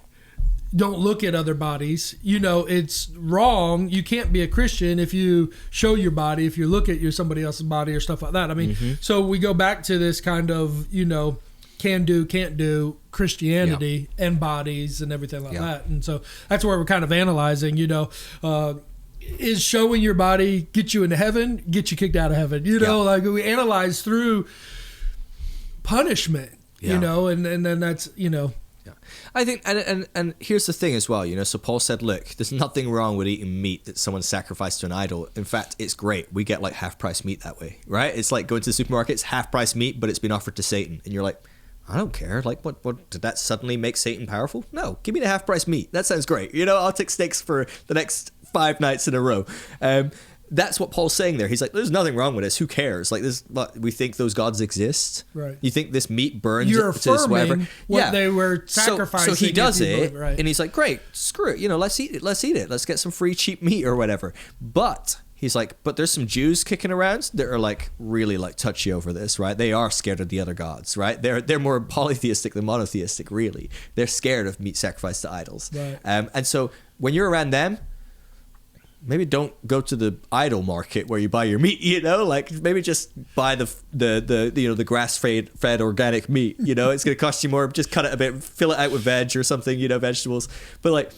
don't look at other bodies. It's wrong. You can't be a Christian if you show your body, if you look at somebody else's body or stuff like that. I mean, So we go back to this kind of, can do, can't do Christianity and bodies and everything like that. And so that's where we're kind of analyzing, is showing your body get you into heaven, get you kicked out of heaven? Like we analyze through punishment, and then that's, Yeah, I think, and here's the thing as well, you know. So Paul said, look, there's nothing wrong with eating meat that someone sacrificed to an idol. In fact, it's great. We get like half price meat that way, right? It's like going to the supermarket, it's half price meat, but it's been offered to Satan, and you're like, I don't care. Like, what did that suddenly make Satan powerful? No, give me the half price meat. That sounds great. You know, I'll take steaks for the next 5 nights in a row. That's what Paul's saying there. He's like, there's nothing wrong with this. Who cares? Like, this, we think those gods exist. Right. You think this meat burns You're to whatever. what they were sacrificing. So he does it, right. and he's like, great, screw it. You know, let's eat it. Let's eat it. Let's get some free cheap meat or whatever. But he's like, but there's some Jews kicking around that are like really like touchy over this, right? They are scared of the other gods, right? They're more polytheistic than monotheistic, really. They're scared of meat sacrificed to idols. Right. And so when you're around them, maybe don't go to the idol market where you buy your meat, you know, like maybe just buy the you know, the grass-fed organic meat, you know. It's going to cost you more. Just cut it a bit, fill it out with veg or something, you know, vegetables. But like,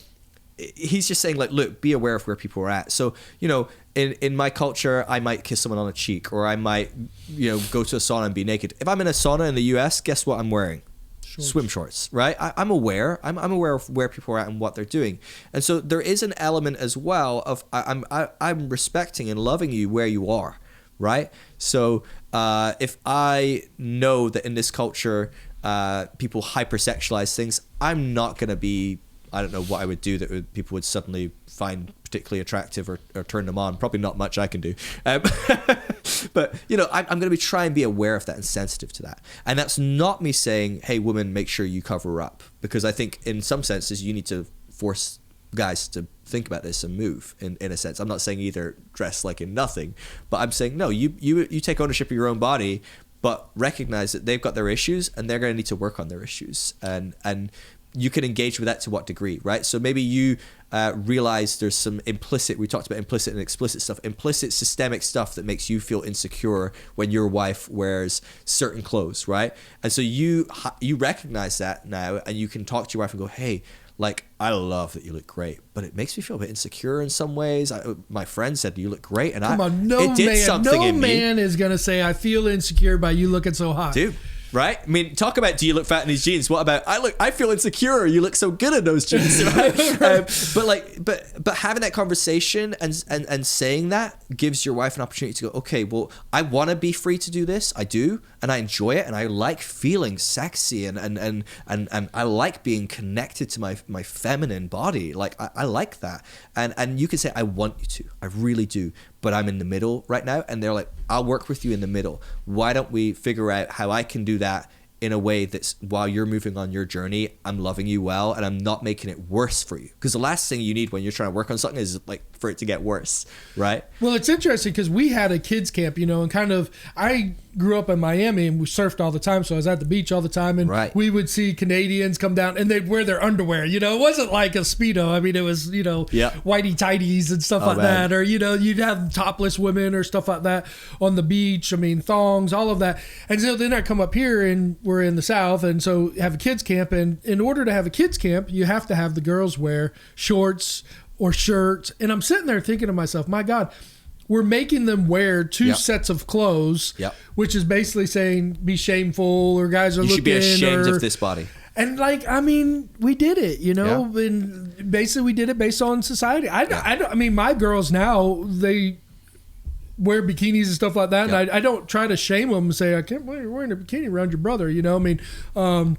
he's just saying like, look, be aware of where people are at. So, you know, in my culture, I might kiss someone on the cheek, or I might, you know, go to a sauna and be naked. If I'm in a sauna in the US, guess what I'm wearing? Swim shorts, right? I'm aware. I'm aware of where people are at and what they're doing, and so there is an element as well of I'm respecting and loving you where you are, right? So if I know that in this culture people hypersexualize things, I'm not going to be. I don't know what I would do that people would suddenly find particularly attractive or turn them on. Probably not much I can do. But, you know, I'm going to try and be aware of that and sensitive to that. And that's not me saying, hey, women, make sure you cover up. Because I think in some senses you need to force guys to think about this and move in a sense. I'm not saying either dress like in nothing. But I'm saying, no, you take ownership of your own body, but recognize that they've got their issues and they're going to need to work on their issues. And you can engage with that to what degree, right? So maybe you realize there's some implicit, we talked about implicit and explicit stuff, implicit systemic stuff that makes you feel insecure when your wife wears certain clothes, right? And so you recognize that now, and you can talk to your wife and go, hey, like, I love that you look great, but it makes me feel a bit insecure in some ways. My friend said you look great, and it did something in me. No man is going to say, I feel insecure by you looking so hot. Dude. Right? I mean, talk about, do you look fat in these jeans? What about, I feel insecure. You look so good in those jeans. Right? But having that conversation and saying that gives your wife an opportunity to go, okay, well, I want to be free to do this. I do. And I enjoy it. And I like feeling sexy and I like being connected to my feminine body. Like, I like that. And you can say, I want you to. I really do. But I'm in the middle right now. And they're like, I'll work with you in the middle. Why don't we figure out how I can do that in a way that's, while you're moving on your journey, I'm loving you well and I'm not making it worse for you. Because the last thing you need when you're trying to work on something is like for it to get worse, right? Well, it's interesting because we had a kids camp, you know, and kind of, I grew up in Miami and we surfed all the time. So I was at the beach all the time, and we would see Canadians come down and they'd wear their underwear, you know. It wasn't like a Speedo. I mean, it was, you know, whitey tighties and stuff like that. Or, you know, you'd have topless women or stuff like that on the beach. I mean, thongs, all of that. And so then I come up here and we're in the South, and so have a kids camp. And in order to have a kids camp, you have to have the girls wear shorts or shirts. And I'm sitting there thinking to myself, my God, we're making them wear two sets of clothes, which is basically saying be shameful, or guys are looking. You should be ashamed of this body. And like, I mean, we did it, you know, and basically we did it based on society. I mean, my girls now, they wear bikinis and stuff like that. And I don't try to shame them and say, I can't believe you're wearing a bikini around your brother, you know, I mean, but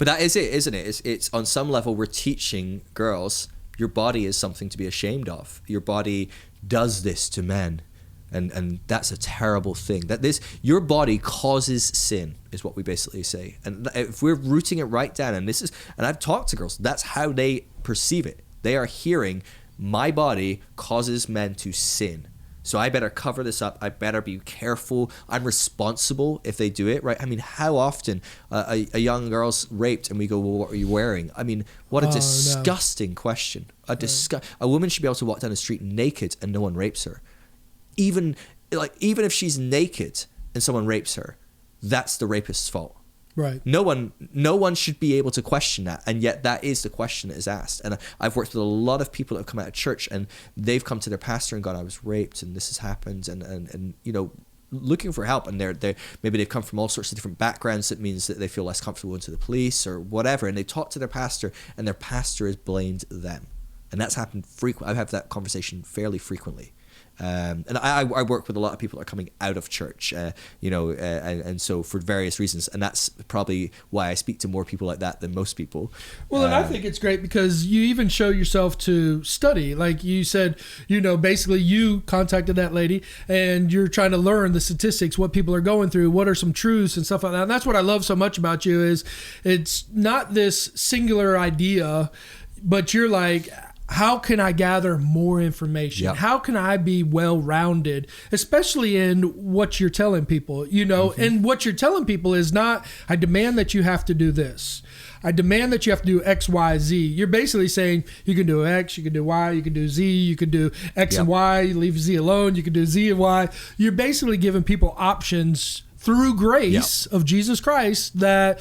that is it, isn't it? It's on some level, we're teaching girls, your body is something to be ashamed of. Your body does this to men, and that's a terrible thing. Your body causes sin, is what we basically say. And if we're rooting it right down, and I've talked to girls, that's how they perceive it. They are hearing, my body causes men to sin, so I better cover this up. I better be careful. I'm responsible if they do it, right? I mean, how often a young girl's raped and we go, well, what are you wearing? I mean, what a disgusting question. A woman should be able to walk down the street naked and no one rapes her. Even if she's naked and someone rapes her, that's the rapist's fault. Right. No one should be able to question that, and yet that is the question that is asked. And I've worked with a lot of people that have come out of church and they've come to their pastor and gone, I was raped and this has happened, and you know, looking for help, and they're maybe they've come from all sorts of different backgrounds. That means that they feel less comfortable going to the police or whatever, and they talk to their pastor, and their pastor has blamed them, and that's happened frequently. I have that conversation fairly frequently. And I work with a lot of people that are coming out of church, and so for various reasons, and that's probably why I speak to more people like that than most people. Well, and I think it's great because you even show yourself to study. Like you said, basically you contacted that lady and you're trying to learn the statistics, what people are going through, what are some truths and stuff like that. And that's what I love so much about you is it's not this singular idea, but you're like, how can I gather more information? Yep. How can I be well-rounded, especially in what you're telling people, and what you're telling people is not, I demand that you have to do this. I demand that you have to do X, Y, Z. You're basically saying you can do X, you can do Y, you can do Z, you can do X and Y, you leave Z alone, you can do Z and Y. You're basically giving people options through grace of Jesus Christ that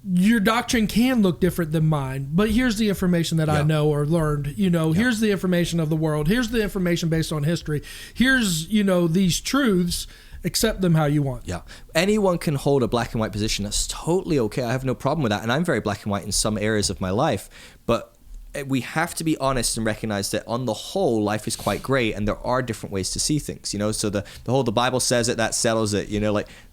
your doctrine can look different than mine, but here's the information that I know or learned, here's the information of the world. Here's the information based on history. Here's, these truths, accept them how you want. Yeah. Anyone can hold a black and white position. That's totally okay. I have no problem with that. And I'm very black and white in some areas of my life, but we have to be honest and recognize that on the whole, life is quite great and there are different ways to see things, so the whole, the Bible says it, that settles it,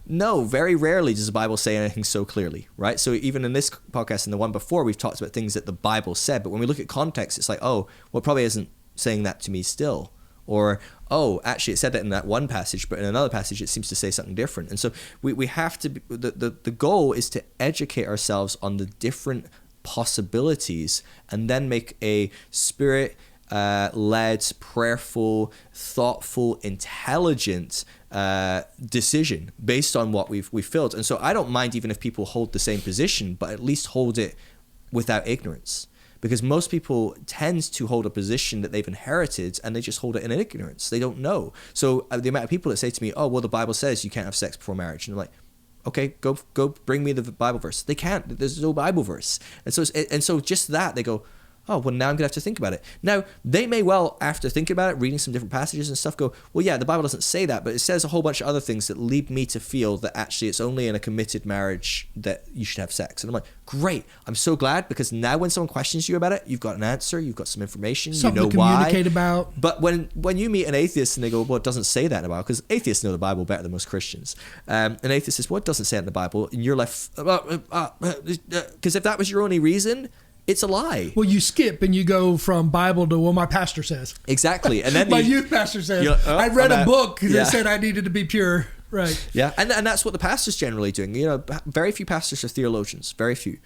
no, very rarely does the Bible say anything so clearly, right? So even in this podcast and the one before, we've talked about things that the Bible said, but when we look at context, it's like, oh, well, it probably isn't saying that to me still. Or, oh, actually it said that in that one passage, but in another passage it seems to say something different. And so we have to, the goal is to educate ourselves on the different possibilities and then make a spirit led, prayerful, thoughtful, intelligent decision based on what we've filled. And so I don't mind even if people hold the same position, but at least hold it without ignorance. Because most people tend to hold a position that they've inherited and they just hold it in ignorance. They don't know. So the amount of people that say to me, oh, well, the Bible says you can't have sex before marriage. And I'm like, okay, go bring me the Bible verse. They can't. There's no Bible verse. And so just that, they go, oh, well, now I'm going to have to think about it. Now, they may well, after thinking about it, reading some different passages and stuff, go, well, yeah, the Bible doesn't say that, but it says a whole bunch of other things that lead me to feel that actually it's only in a committed marriage that you should have sex. And I'm like, great. I'm so glad, because now when someone questions you about it, you've got an answer, you've got some information, something you know to why. communicate about. But when you meet an atheist and they go, well, it doesn't say that in the Bible, because atheists know the Bible better than most Christians. An atheist says, well, it doesn't say it in the Bible, and you're left, because if that was your only reason, it's a lie. Well, you skip and you go from Bible to what my pastor says. Exactly. And then my youth pastor says, I read a book that said I needed to be pure. Right. Yeah. And that's what the pastor's generally doing. Very few pastors are theologians. Very few.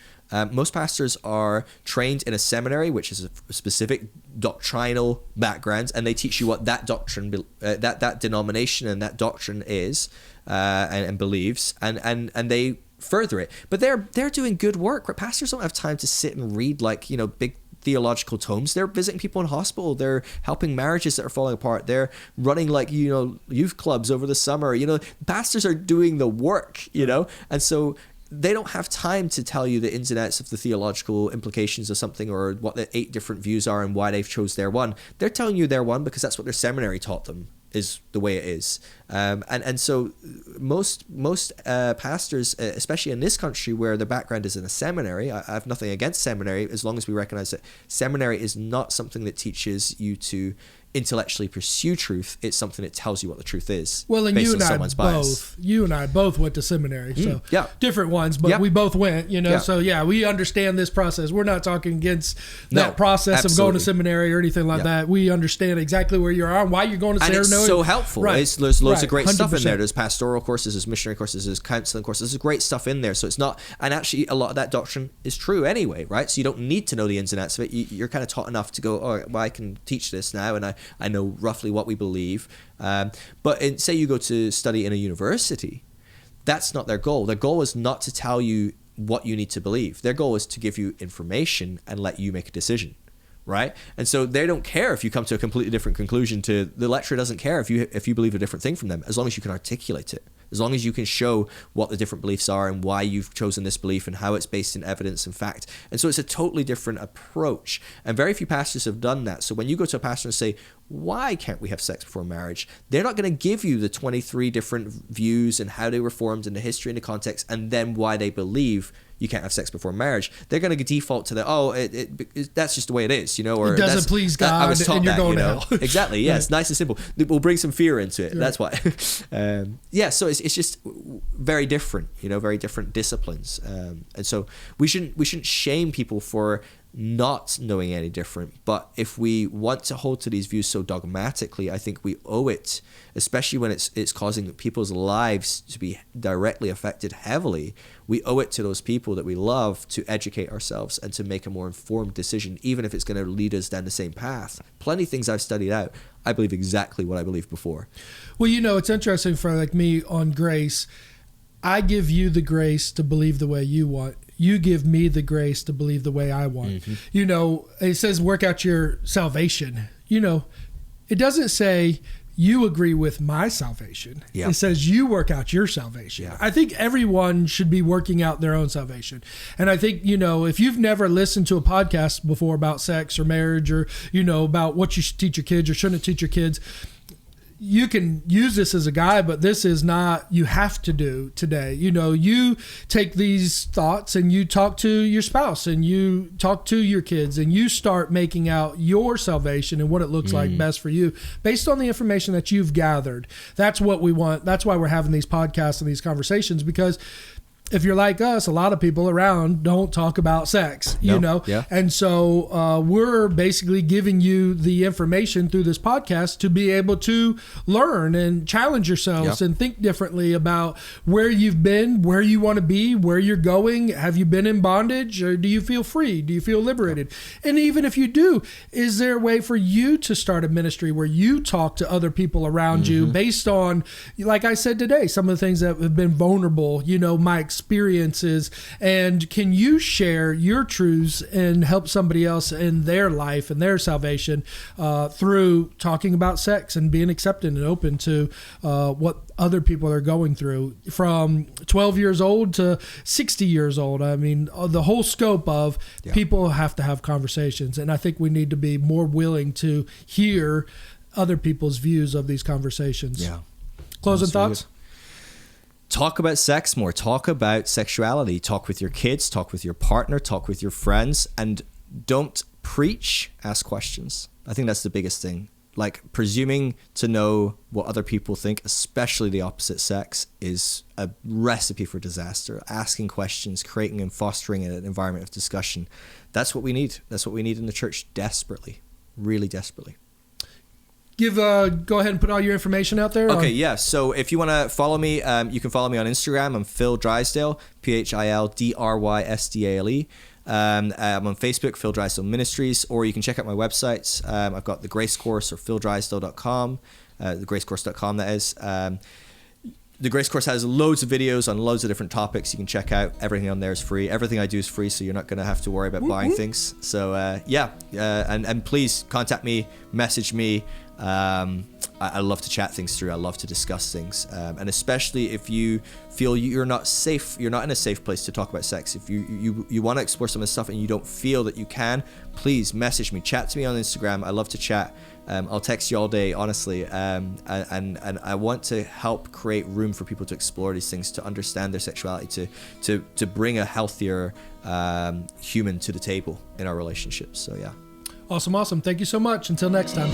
Most pastors are trained in a seminary, which is a specific doctrinal background, and they teach you what that doctrine, that denomination and that doctrine is and believes, and they further it. But they're doing good work. Right? Pastors don't have time to sit and read big theological tomes. They're visiting people in hospital. They're helping marriages that are falling apart. They're running youth clubs over the summer. Pastors are doing the work, and so they don't have time to tell you the ins and outs of the theological implications of something, or what the 8 different views are and why they've chose their one. They're telling you their one because that's what their seminary taught them is the way it is. And so most pastors, especially in this country where their background is in a seminary, I have nothing against seminary as long as we recognize that seminary is not something that teaches you to intellectually pursue truth. It's something that tells you what the truth is. Well, and you and I both went to seminary, so different ones, but we both went, so we understand this process. We're not talking against that process of going to seminary or anything like that. We understand exactly where you are and why you're going to seminary. And it's so helpful. Right. There's loads of great 100%. Stuff in there. There's pastoral courses, there's missionary courses, there's counseling courses. There's great stuff in there. So it's not, and actually a lot of that doctrine is true anyway, right? So you don't need to know the ins and outs of it. You're kind of taught enough to go, all right, well, I can teach this now, and I know roughly what we believe. But say you go to study in a university, that's not their goal. Their goal is not to tell you what you need to believe. Their goal is to give you information and let you make a decision, right? And so they don't care if you come to a completely different conclusion. The lecturer doesn't care if you believe a different thing from them, as long as you can articulate it. as long as you can show what the different beliefs are and why you've chosen this belief and how it's based in evidence and fact. And so it's a totally different approach. And very few pastors have done that. So when you go to a pastor and say, why can't we have sex before marriage? They're not going to give you the 23 different views and how they were formed and the history and the context and then why they believe you can't have sex before marriage. They're going to default to the, that's just the way it is, or it doesn't please God I was taught and you're that, going to hell. Exactly. Yeah. Right. It's nice and simple. We'll bring some fear into it. Right. That's why. So it's just very different, very different disciplines. And so we shouldn't shame people for not knowing any different. But if we want to hold to these views so dogmatically, I think we owe it, especially when it's causing people's lives to be directly affected heavily. We owe it to those people that we love to educate ourselves and to make a more informed decision, even if it's going to lead us down the same path. Plenty of things I've studied out, I believe exactly what I believed before. Well, it's interesting for like me on grace. I give you the grace to believe the way you want. You give me the grace to believe the way I want. Mm-hmm. It says work out your salvation. It doesn't say you agree with my salvation. Yeah. It says you work out your salvation. Yeah. I think everyone should be working out their own salvation. And I think, if you've never listened to a podcast before about sex or marriage or, about what you should teach your kids or shouldn't teach your kids, you can use this as a guide, but this is not you have to do today. You take these thoughts and you talk to your spouse and you talk to your kids and you start making out your salvation and what it looks like best for you based on the information that you've gathered. That's what we want. That's why we're having these podcasts and these conversations, because if you're like us, a lot of people around don't talk about sex, Yeah. And so we're basically giving you the information through this podcast to be able to learn and challenge yourselves and think differently about where you've been, where you want to be, where you're going. Have you been in bondage, or do you feel free? Do you feel liberated? And even if you do, is there a way for you to start a ministry where you talk to other people around you based on, like I said today, some of the things that have been vulnerable, my experiences, and can you share your truths and help somebody else in their life and their salvation through talking about sex and being accepted and open to what other people are going through from 12 years old to 60 years old. I mean, the whole scope of people have to have conversations, and I think we need to be more willing to hear other people's views of these conversations. Yeah. Closing thoughts? Talk about sex more. Talk about sexuality. Talk with your kids. Talk with your partner. Talk with your friends. And don't preach. Ask questions. I think that's the biggest thing. Like, presuming to know what other people think, especially the opposite sex, is a recipe for disaster. Asking questions, creating and fostering an environment of discussion. That's what we need. That's what we need in the church desperately. Really desperately. Go ahead and put all your information out there. Okay, yeah. So if you want to follow me, you can follow me on Instagram. I'm Phil Drysdale, PhilDrysdale. I'm on Facebook, Phil Drysdale Ministries, or you can check out my websites. I've got the Grace Course, or phildrysdale.com, thegracecourse.com, that is. The Grace Course has loads of videos on loads of different topics you can check out. Everything on there is free. Everything I do is free, so you're not going to have to worry about buying things. So, and please contact me, message me. I love to chat things through. I love to discuss things, and especially if you feel you're not safe, you're not in a safe place to talk about sex. If you want to explore some of this stuff and you don't feel that you can, please message me, chat to me on Instagram. I love to chat. I'll text you all day, honestly, and I want to help create room for people to explore these things, to understand their sexuality, to bring a healthier human to the table in our relationships. So yeah. Awesome. Thank you so much. Until next time.